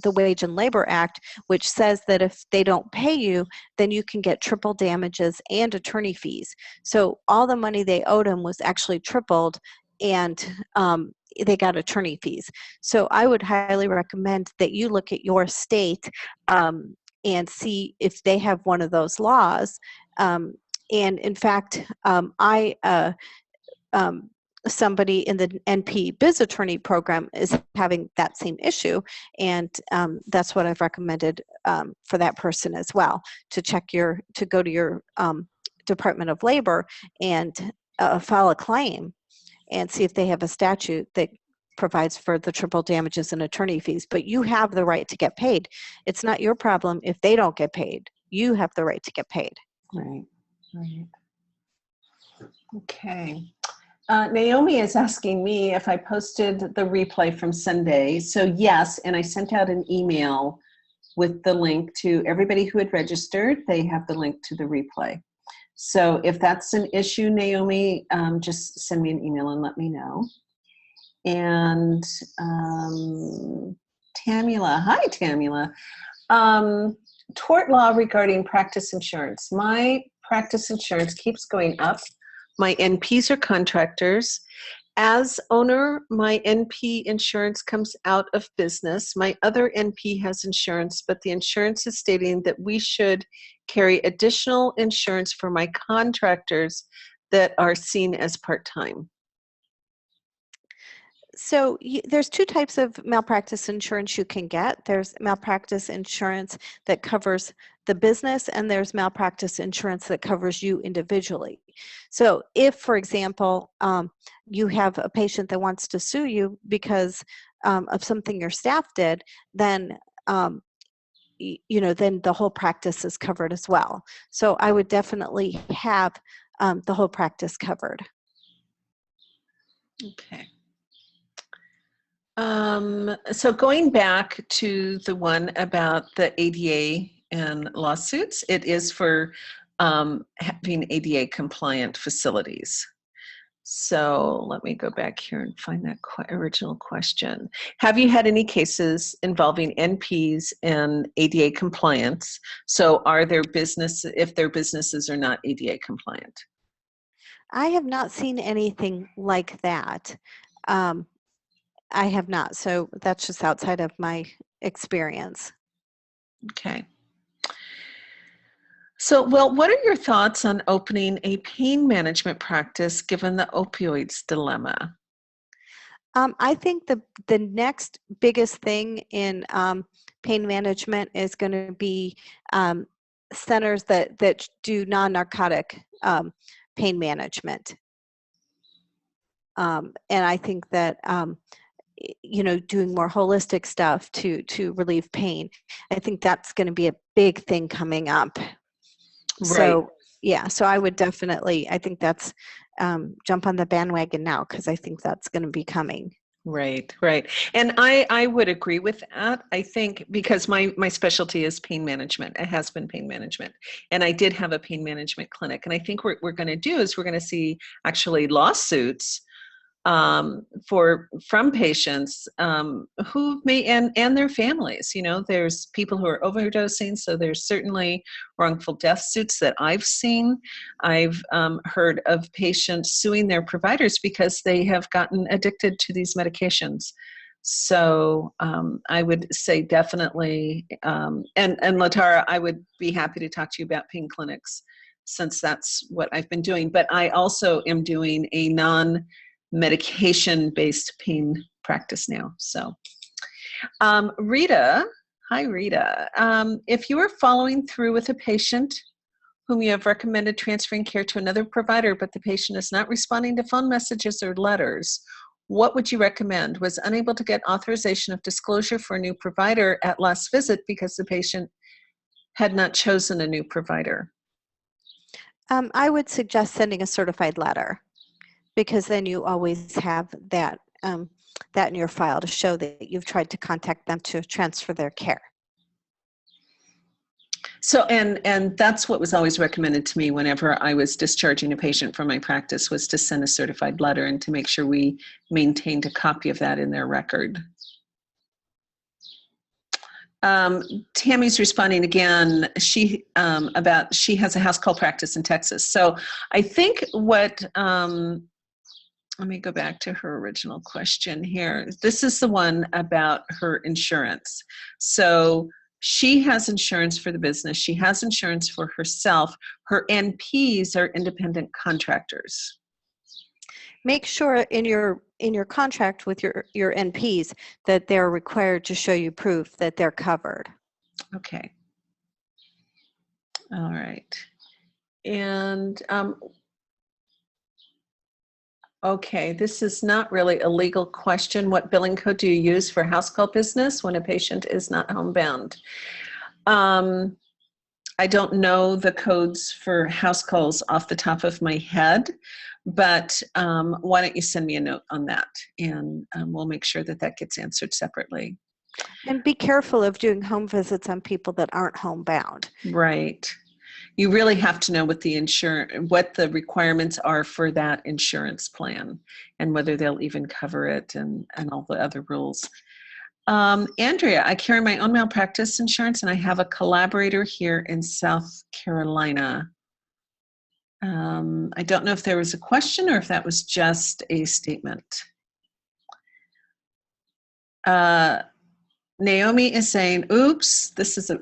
Wage and Labor Act, which says that if they don't pay you, then you can get triple damages and attorney fees. So all the money they owed him was actually tripled, and they got attorney fees. So I would highly recommend that you look at your state and see if they have one of those laws. And in fact, somebody in the NP Biz Attorney program is having that same issue, and that's what I've recommended for that person as well, to go to your Department of Labor and file a claim and see if they have a statute that provides for the triple damages and attorney fees. But you have the right to get paid. It's not your problem if they don't get paid. You have the right to get paid. Right, right. Okay. Naomi is asking me if I posted the replay from Sunday. So yes, and I sent out an email with the link to everybody who had registered. They have the link to the replay. So if that's an issue, Naomi, just send me an email and let me know. And Tamula, hi Tamula. Tort law regarding practice insurance. My practice insurance keeps going up. My NPs are contractors. As owner, my NP insurance comes out of business. My other NP has insurance, but the insurance is stating that we should carry additional insurance for my contractors that are seen as part-time. So there's two types of malpractice insurance you can get. There's malpractice insurance that covers the business, and there's malpractice insurance that covers you individually. So if, for example, you have a patient that wants to sue you because of something your staff did, then then the whole practice is covered as well. So I would definitely have the whole practice covered. Okay. So going back to the one about the ADA and lawsuits, it is for having ADA compliant facilities. So let me go back here and find that original question. Have you had any cases involving NPs and ADA compliance? So are there businesses, if their businesses are not ADA compliant? I have not seen anything like that. I have not, so that's just outside of my experience. Okay. So, well, what are your thoughts on opening a pain management practice given the opioids dilemma? I think the next biggest thing in pain management is going to be centers that do non-narcotic pain management. And I think that doing more holistic stuff to relieve pain. I think that's going to be a big thing coming up. Right. So yeah, so I would definitely, I think that's jump on the bandwagon now, because I think that's going to be coming. Right, right. And I would agree with that. I think because my specialty is pain management. It has been pain management. And I did have a pain management clinic. And I think what we're going to do is we're going to see actually lawsuits from patients who may, and their families. There's people who are overdosing, so there's certainly wrongful death suits that I've seen. I've heard of patients suing their providers because they have gotten addicted to these medications. So I would say definitely, and Latara, I would be happy to talk to you about pain clinics, since that's what I've been doing. But I also am doing a non-medication-based pain practice now. So Rita, hi Rita. If you are following through with a patient whom you have recommended transferring care to another provider, but the patient is not responding to phone messages or letters, what would you recommend? Was unable to get authorization of disclosure for a new provider at last visit because the patient had not chosen a new provider. I would suggest sending a certified letter, because then you always have that in your file to show that you've tried to contact them to transfer their care. So, and that's what was always recommended to me whenever I was discharging a patient from my practice, was to send a certified letter and to make sure we maintained a copy of that in their record. Tammy's responding again. She has a house call practice in Texas. So I think what, let me go back to her original question here. This is the one about her insurance. So she has insurance for the business. She has insurance for herself. Her NPs are independent contractors. Make sure in your contract with your NPs that they're required to show you proof that they're covered. Okay. All right. And okay, this is not really a legal question. What billing code do you use for house call business when a patient is not homebound? I don't know the codes for house calls off the top of my head, But why don't you send me a note on that, and we'll make sure that that gets answered separately. And be careful of doing home visits on people that aren't homebound. Right. You really have to know what the requirements are for that insurance plan, and whether they'll even cover it, and all the other rules. Andrea, I carry my own malpractice insurance, and I have a collaborator here in South Carolina. I don't know if there was a question or if that was just a statement. Naomi is saying, oops,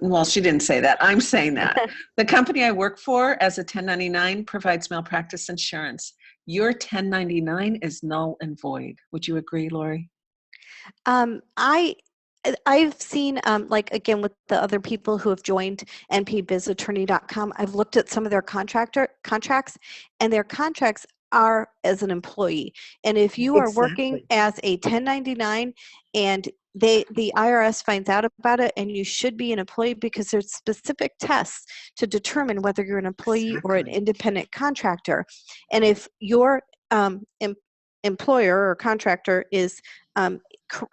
well, she didn't say that. I'm saying that. The company I work for as a 1099 provides malpractice insurance. Your 1099 is null and void. Would you agree, Lori? I've seen, like, again, with the other people who have joined npbizattorney.com, I've looked at some of their contracts, and their contracts are as an employee. And if you are working as a 1099 and the IRS finds out about it, and you should be an employee, because there's specific tests to determine whether you're an employee or an independent contractor. And if your employer or contractor is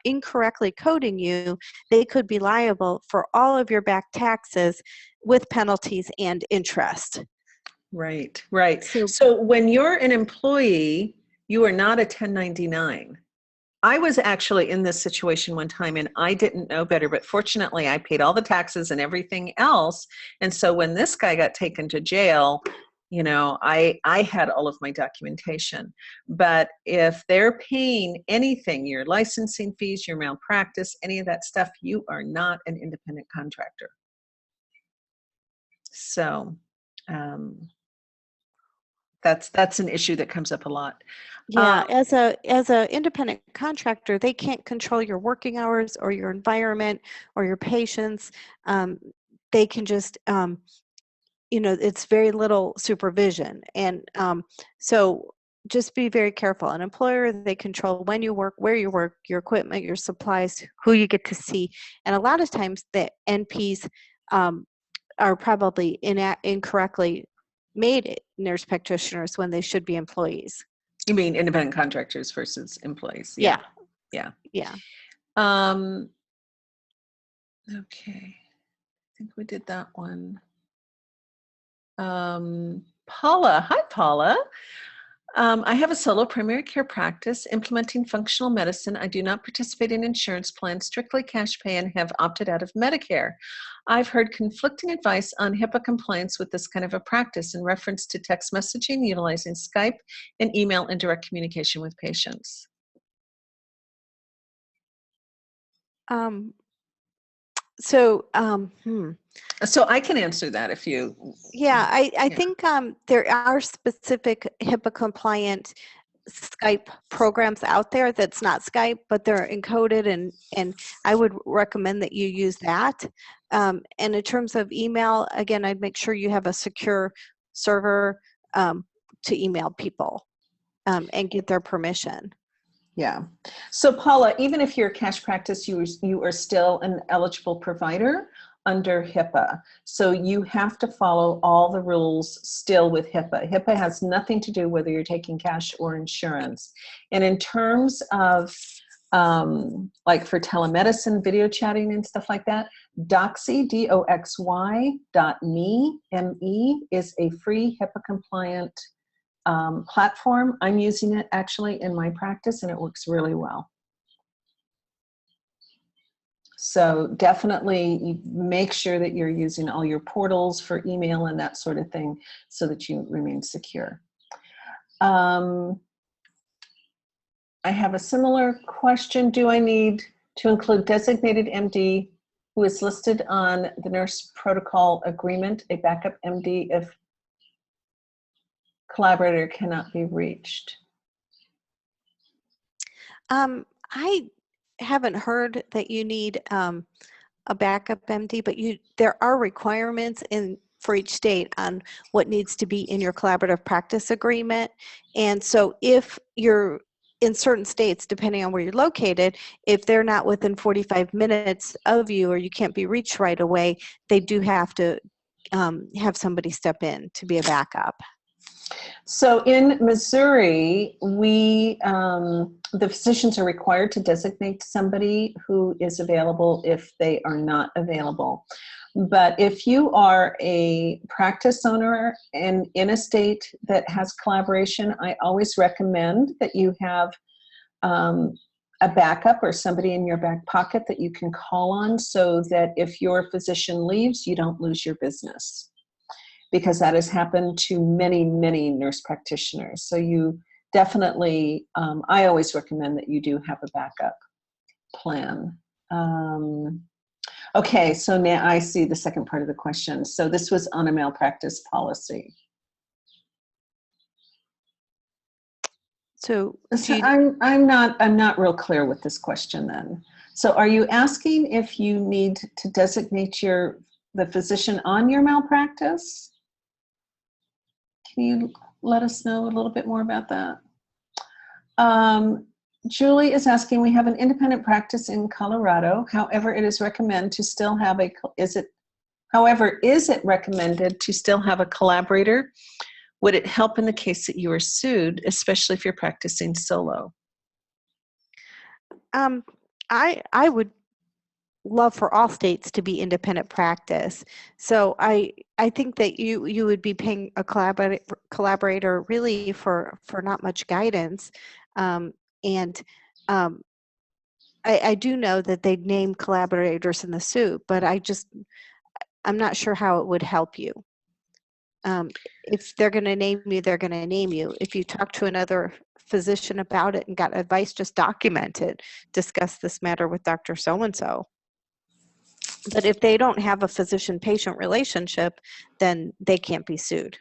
incorrectly coding you, they could be liable for all of your back taxes with penalties and interest. Right, right. So when you're an employee, you are not a 1099. I was actually in this situation one time, and I didn't know better, but fortunately I paid all the taxes and everything else. And so when this guy got taken to jail, I had all of my documentation. But if they're paying anything, your licensing fees, your malpractice, any of that stuff, you are not an independent contractor. So that's an issue that comes up a lot. Yeah, as a independent contractor, they can't control your working hours or your environment or your patients. They can just, it's very little supervision. And so just be very careful. An employer, they control when you work, where you work, your equipment, your supplies, who you get to see. And a lot of times the NPs are probably incorrectly made nurse practitioners when they should be employees. You mean independent contractors versus employees? Yeah. Yeah. Okay. I think we did that one. Paula. Hi, Paula. I have a solo primary care practice implementing functional medicine. I do not participate in insurance plans, strictly cash pay, and have opted out of Medicare. I've heard conflicting advice on HIPAA compliance with this kind of a practice in reference to text messaging, utilizing Skype, and email and direct communication with patients. So I can answer that if you. Yeah, I think there are specific HIPAA compliant Skype programs out there that's not Skype, but they're encoded, and I would recommend that you use that. And in terms of email, again, I'd make sure you have a secure server to email people and get their permission. Yeah. So Paula, even if you're a cash practice, you are still an eligible provider under HIPAA. So you have to follow all the rules still with HIPAA. HIPAA has nothing to do whether you're taking cash or insurance. And in terms of like for telemedicine, video chatting and stuff like that, Doxy, DOXY.me, M-E, is a free HIPAA compliant platform. I'm using it actually in my practice, and it works really well. So definitely you make sure that you're using all your portals for email and that sort of thing so that you remain secure. I have a similar question. Do I need to include designated MD who is listed on the nurse protocol agreement, a backup MD, if collaborator cannot be reached? I haven't heard that you need a backup MD, but there are requirements for each state on what needs to be in your collaborative practice agreement. And so if you're in certain states, depending on where you're located, if they're not within 45 minutes of you or you can't be reached right away, they do have to have somebody step in to be a backup. So in Missouri, the physicians are required to designate somebody who is available if they are not available. But if you are a practice owner and in a state that has collaboration, I always recommend that you have a backup or somebody in your back pocket that you can call on, so that if your physician leaves, you don't lose your business. Because that has happened to many, many nurse practitioners. So you definitely, I always recommend that you do have a backup plan. Okay, so now I see the second part of the question. So this was on a malpractice policy. So I'm not real clear with this question then. So are you asking if you need to designate the physician on your malpractice? Can you let us know a little bit more about that? Julie is asking, we have an independent practice in Colorado. However, is it recommended to still have a collaborator? Would it help in the case that you are sued, especially if you're practicing solo? I would love for all states to be independent practice. So I think that you would be paying a collaborator really for not much guidance. I do know that they name collaborators in the suit, but I'm not sure how it would help you. If they're going to name you, they're going to name you. If you talk to another physician about it and got advice, just document it. Discuss this matter with Dr. So-and-so. But if they don't have a physician-patient relationship, then they can't be sued.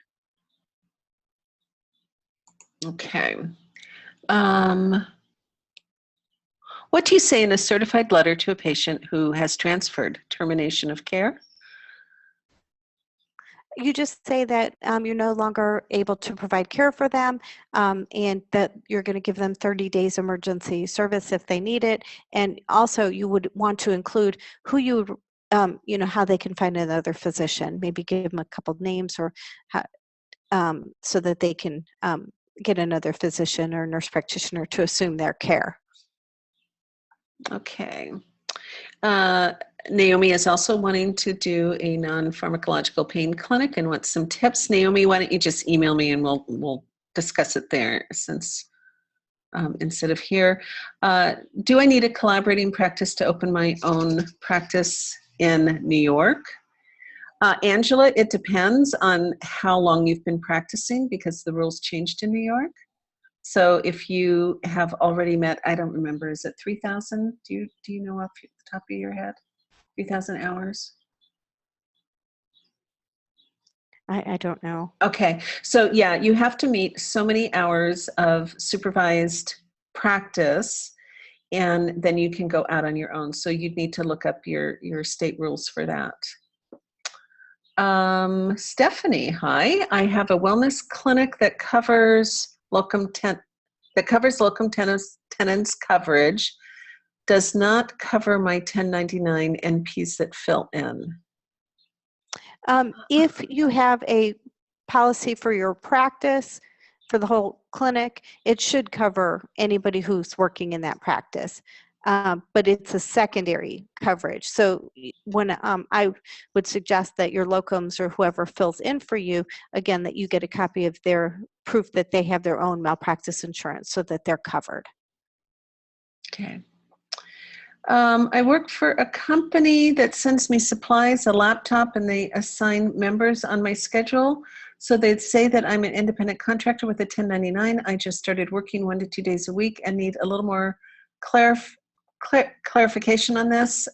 Okay. What do you say in a certified letter to a patient who has transferred termination of care? You just say that you're no longer able to provide care for them, and that you're going to give them 30 days emergency service if they need it. And also you would want to include who you how they can find another physician, maybe give them a couple names or so that they can get another physician or nurse practitioner to assume their care. Okay. Naomi is also wanting to do a non-pharmacological pain clinic and wants some tips. Naomi, why don't you just email me and we'll discuss it there since instead of here. Do I need a collaborating practice to open my own practice in New York? Angela, it depends on how long you've been practicing because the rules changed in New York. So if you have already met, I don't remember, is it 3,000? Do you know off the top of your head? 3,000 hours? I don't know. Okay, so yeah, you have to meet so many hours of supervised practice, and then you can go out on your own. So you'd need to look up your state rules for that. Stephanie, hi. I have a wellness clinic that covers locum tenens coverage, does not cover my 1099 NPs that fill in. If you have a policy for your practice, for the whole clinic, it should cover anybody who's working in that practice. But it's a secondary coverage. So when I would suggest that your locums or whoever fills in for you, again, that you get a copy of their proof that they have their own malpractice insurance so that they're covered. Okay. I work for a company that sends me supplies, a laptop, and they assign members on my schedule. So they'd say that I'm an independent contractor with a 1099. I just started working 1 to 2 days a week and need a little more clarification on this.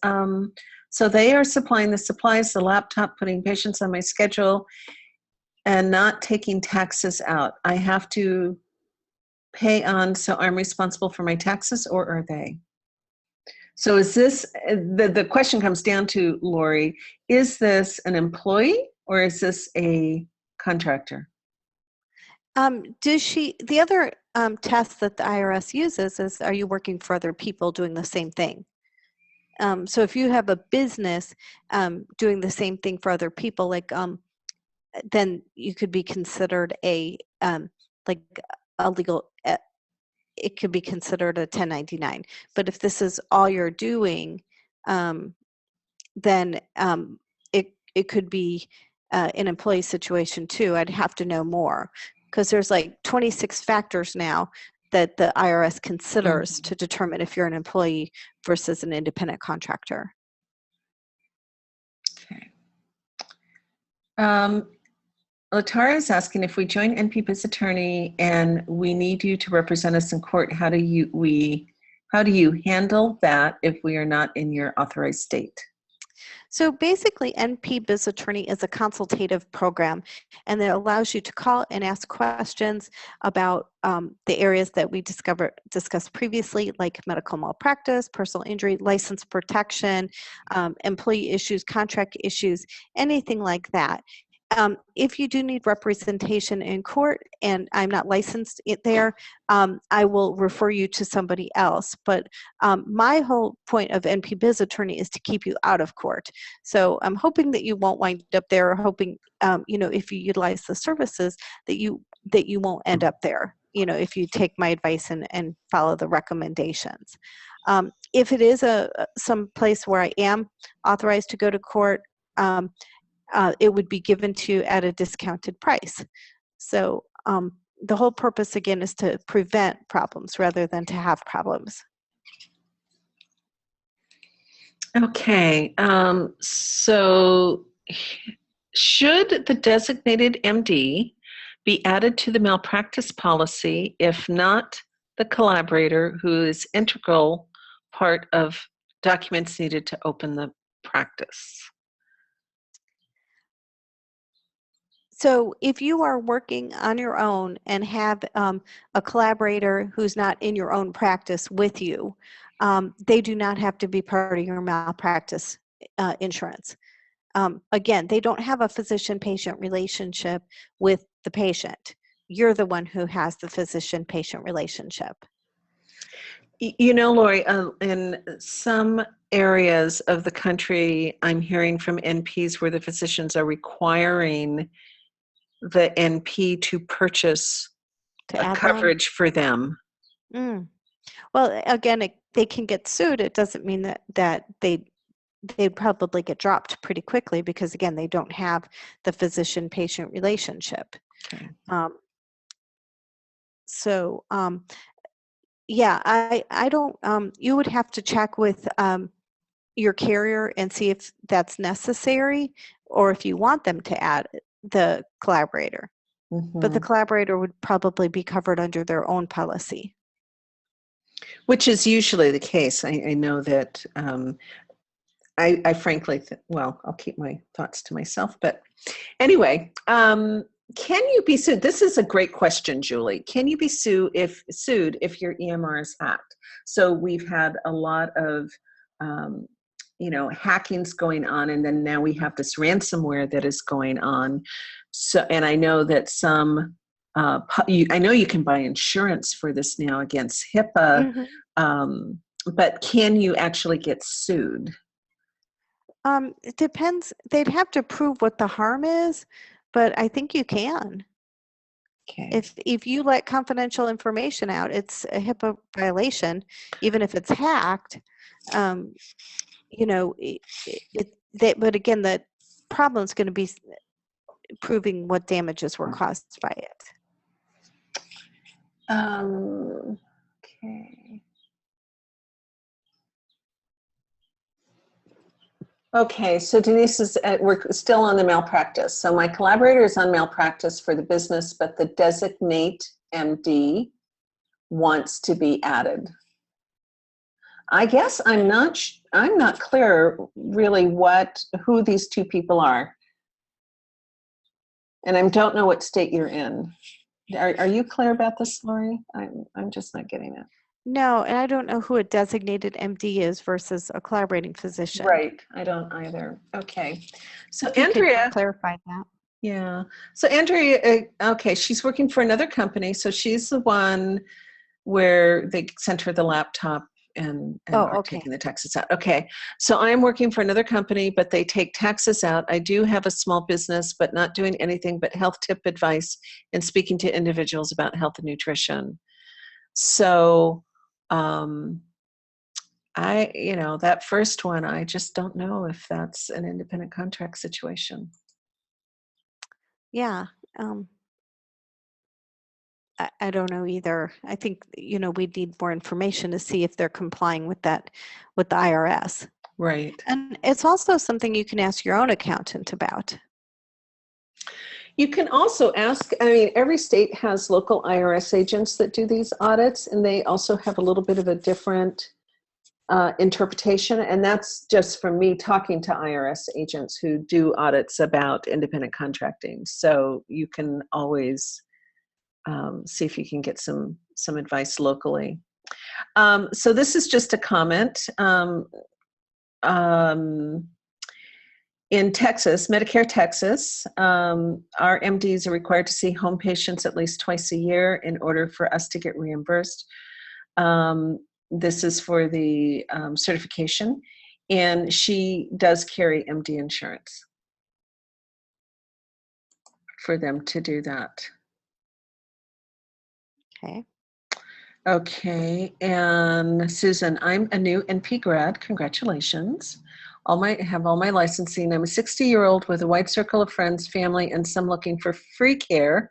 So they are supplying the supplies, the laptop, putting patients on my schedule, and not taking taxes out. I have to pay on, so I'm responsible for my taxes, or are they? So is this, the question comes down to, Lori, is this an employee or is this a contractor? The other test that the IRS uses is, are you working for other people doing the same thing? So if you have a business doing the same thing for other people, like then you could be considered like a legal, it could be considered a 1099. But if this is all you're doing, then it could be an employee situation too. I'd have to know more, because there's like 26 factors now that the IRS considers to determine if you're an employee versus an independent contractor. Okay. Latara is asking, if we join NP Biz Attorney and we need you to represent us in court, how do you handle that if we are not in your authorized state? So basically, NP Biz Attorney is a consultative program, and it allows you to call and ask questions about the areas that we discussed previously, like medical malpractice, personal injury, license protection, employee issues, contract issues, anything like that. If you do need representation in court and I'm not licensed there, I will refer you to somebody else. But my whole point of NP Biz Attorney is to keep you out of court. So I'm hoping that you won't wind up there, hoping, if you utilize the services, that you won't end up there, if you take my advice and follow the recommendations. If it is some place where I am authorized to go to court, it would be given to you at a discounted price. So the whole purpose, again, is to prevent problems rather than to have problems. Okay, so should the designated MD be added to the malpractice policy, if not the collaborator, who is integral part of documents needed to open the practice? So if you are working on your own and have a collaborator who's not in your own practice with you, they do not have to be part of your malpractice insurance. Again, they don't have a physician-patient relationship with the patient. You're the one who has the physician-patient relationship. Lori, in some areas of the country, I'm hearing from NPs where the physicians are requiring the NP to purchase coverage for them. Well, again, they can get sued. It doesn't mean that they'd probably get dropped pretty quickly, because again, they don't have the physician-patient relationship. Okay. Yeah, I don't, you would have to check with your carrier and see if that's necessary, or if you want them to add the collaborator. But the collaborator would probably be covered under their own policy. Which is usually the case. I know that I frankly, well, I'll keep my thoughts to myself. But anyway, can you be sued? This is a great question, Julie. Can you be sued if your EMR is hacked? So we've had a lot of hackings going on, and then now we have this ransomware that is going on. So, and I know that some, I know you can buy insurance for this now against HIPAA, but can you actually get sued? It depends. They'd have to prove what the harm is, but I think you can. Okay. If you let confidential information out, it's a HIPAA violation, even if it's hacked. But again, the problem is going to be proving what damages were caused by it. Okay. Okay, so Denise is, we're still on the malpractice. So my collaborator is on malpractice for the business, but the designate MD wants to be added. I guess I'm not clear really who these two people are. And I don't know what state you're in. Are you clear about this, Lori? I'm just not getting it. No, and I don't know who a designated MD is versus a collaborating physician. Right, I don't either. Okay, so Andrea clarified that. Yeah, so Andrea, okay, she's working for another company, so she's the one where they sent her the laptop and Oh, are okay. taking the taxes out. Okay. So I'm working for another company, but they take taxes out. I do have a small business, but not doing anything but health tip advice and speaking to individuals about health and nutrition. So, that first one, I just don't know if that's an independent contract situation. Yeah. I don't know either. I think, we need more information to see if they're complying with that, with the IRS. Right. And it's also something you can ask your own accountant about. You can also ask, every state has local IRS agents that do these audits, and they also have a little bit of a different interpretation. And that's just from me talking to IRS agents who do audits about independent contracting. So you can always see if you can get some advice locally. So this is just a comment. In Texas, Medicare Texas, our MDs are required to see home patients at least twice a year in order for us to get reimbursed. This is for the certification, and she does carry MD insurance for them to do that. Okay. Okay, and Susan, I'm a new NP grad. Congratulations. Have all my licensing. I'm a 60-year-old with a wide circle of friends, family, and some looking for free care.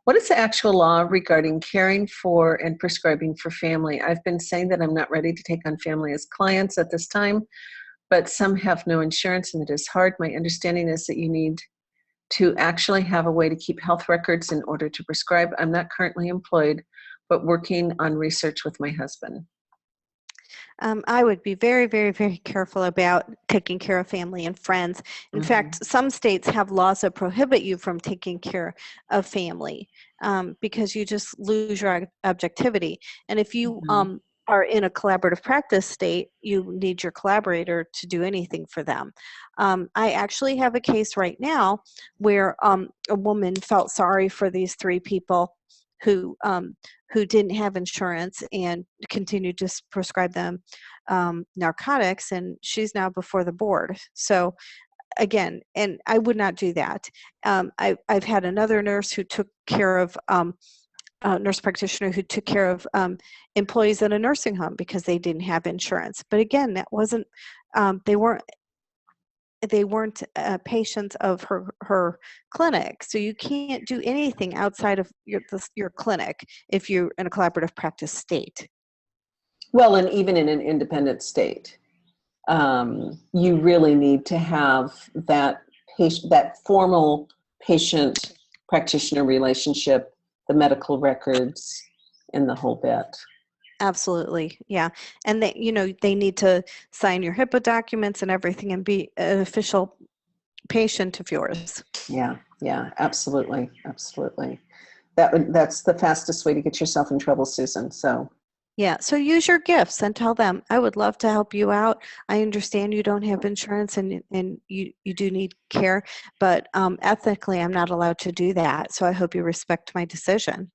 What is the actual law regarding caring for and prescribing for family? I've been saying that I'm not ready to take on family as clients at this time, but some have no insurance and it is hard. My understanding is that you need to actually have a way to keep health records in order to prescribe. I'm not currently employed, but working on research with my husband. I would be very, very, very careful about taking care of family and friends. In fact, some states have laws that prohibit you from taking care of family because you just lose your objectivity. And if you are in a collaborative practice state, you need your collaborator to do anything for them. I actually have a case right now where a woman felt sorry for these three people who didn't have insurance and continued to prescribe them narcotics, and she's now before the board. So again, and I would not do that. I've had another nurse who took care of nurse practitioner who took care of employees at a nursing home because they didn't have insurance. But again, that wasn't they weren't patients of her clinic. So you can't do anything outside of your clinic if you're in a collaborative practice state. Well, and even in an independent state, you really need to have that formal patient practitioner relationship, the medical records, and the whole bit. Absolutely, yeah. And they need to sign your HIPAA documents and everything and be an official patient of yours. Yeah, absolutely. That's the fastest way to get yourself in trouble, Susan. So yeah, so use your gifts and tell them, I would love to help you out. I understand you don't have insurance and you do need care, but ethically I'm not allowed to do that. So I hope you respect my decision.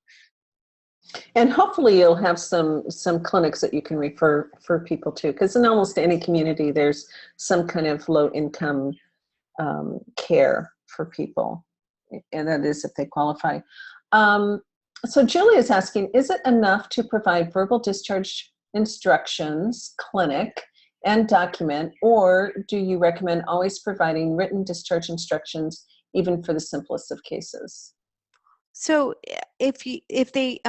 And hopefully you'll have some clinics that you can refer people to, because in almost any community there's some kind of low income care for people, and that is if they qualify. So Julie is asking, is it enough to provide verbal discharge instructions, clinic, and document, or do you recommend always providing written discharge instructions even for the simplest of cases? So if a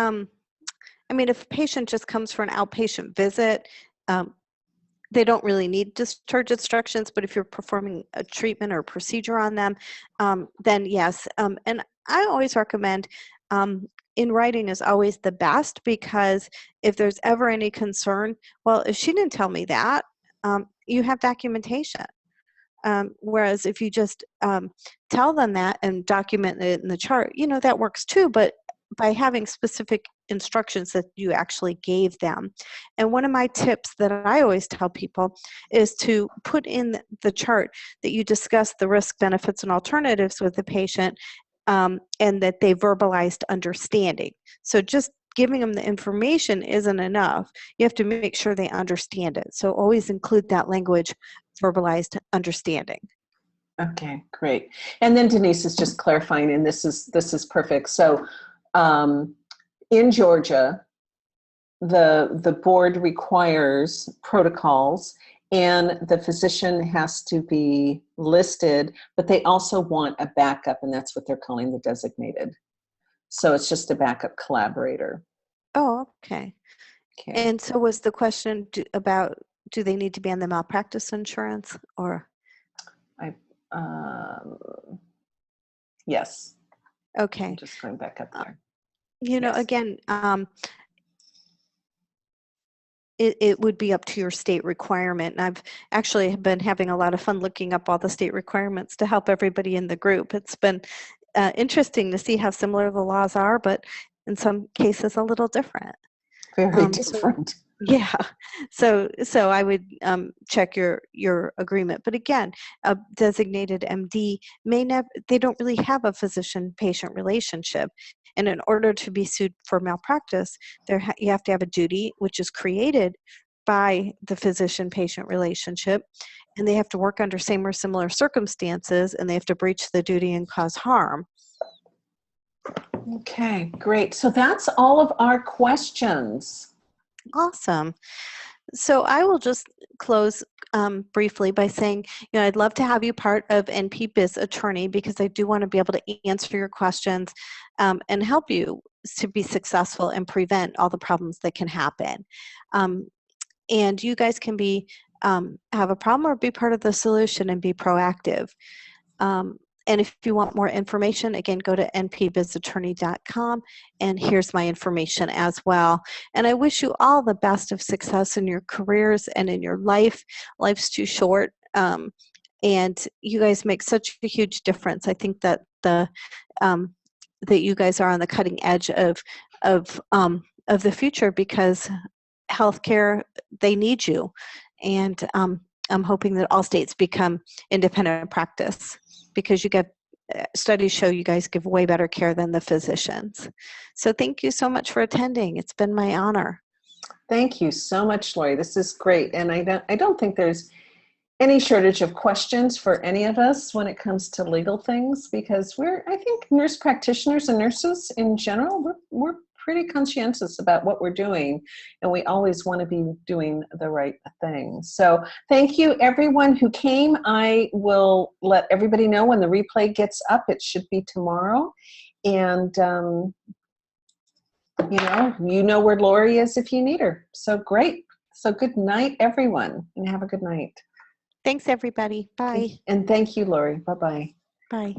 patient just comes for an outpatient visit, they don't really need discharge instructions, but if you're performing a treatment or a procedure on them, then yes. And I always recommend in writing is always the best, because if there's ever any concern, well, if she didn't tell me that, you have documentation. Whereas if you just tell them that and document it in the chart, that works too, but by having specific instructions that you actually gave them. And one of my tips that I always tell people is to put in the chart that you discuss the risk, benefits, and alternatives with the patient, and that they verbalized understanding. So just giving them the information isn't enough. You have to make sure they understand it. So always include that language, verbalized understanding. Okay, great. And then Denise is just clarifying, and this is perfect. So in Georgia, the board requires protocols, and the physician has to be listed, but they also want a backup, and that's what they're calling the designated. So it's just a backup collaborator. Oh, okay. Okay. And so was the question about, do they need to be on the malpractice insurance, or? Yes. Okay. I'm just going back up there. You know, Yes. again, it would be up to your state requirement. And I've actually been having a lot of fun looking up all the state requirements to help everybody in the group. It's been interesting to see how similar the laws are, but in some cases a little different. Very different. Yeah, so I would check your agreement. But again, a designated MD they don't really have a physician-patient relationship. And in order to be sued for malpractice, you have to have a duty which is created by the physician-patient relationship, and they have to work under same or similar circumstances, and they have to breach the duty and cause harm. Okay, great. So that's all of our questions. Awesome. So I will just close briefly by saying, I'd love to have you part of NP Biz Attorney, because I do want to be able to answer your questions and help you to be successful and prevent all the problems that can happen. And you guys can have a problem or be part of the solution and be proactive. And if you want more information, again, go to npbizattorney.com, and here's my information as well. And I wish you all the best of success in your careers and in your life. Life's too short, and you guys make such a huge difference. I think that that you guys are on the cutting edge of the future, because healthcare, they need you. And I'm hoping that all states become independent practice, because studies show you guys give way better care than the physicians. So thank you so much for attending. It's been my honor. Thank you so much, Lori. This is great. And I don't think there's any shortage of questions for any of us when it comes to legal things, because I think nurse practitioners and nurses in general, we're pretty conscientious about what we're doing, and we always want to be doing the right thing. So thank you, everyone who came. I will let everybody know when the replay gets up. It should be tomorrow. And you know where Lori is if you need her. So great. So good night, everyone, and have a good night. Thanks, everybody. Bye. And thank you, Lori. Bye-bye. Bye.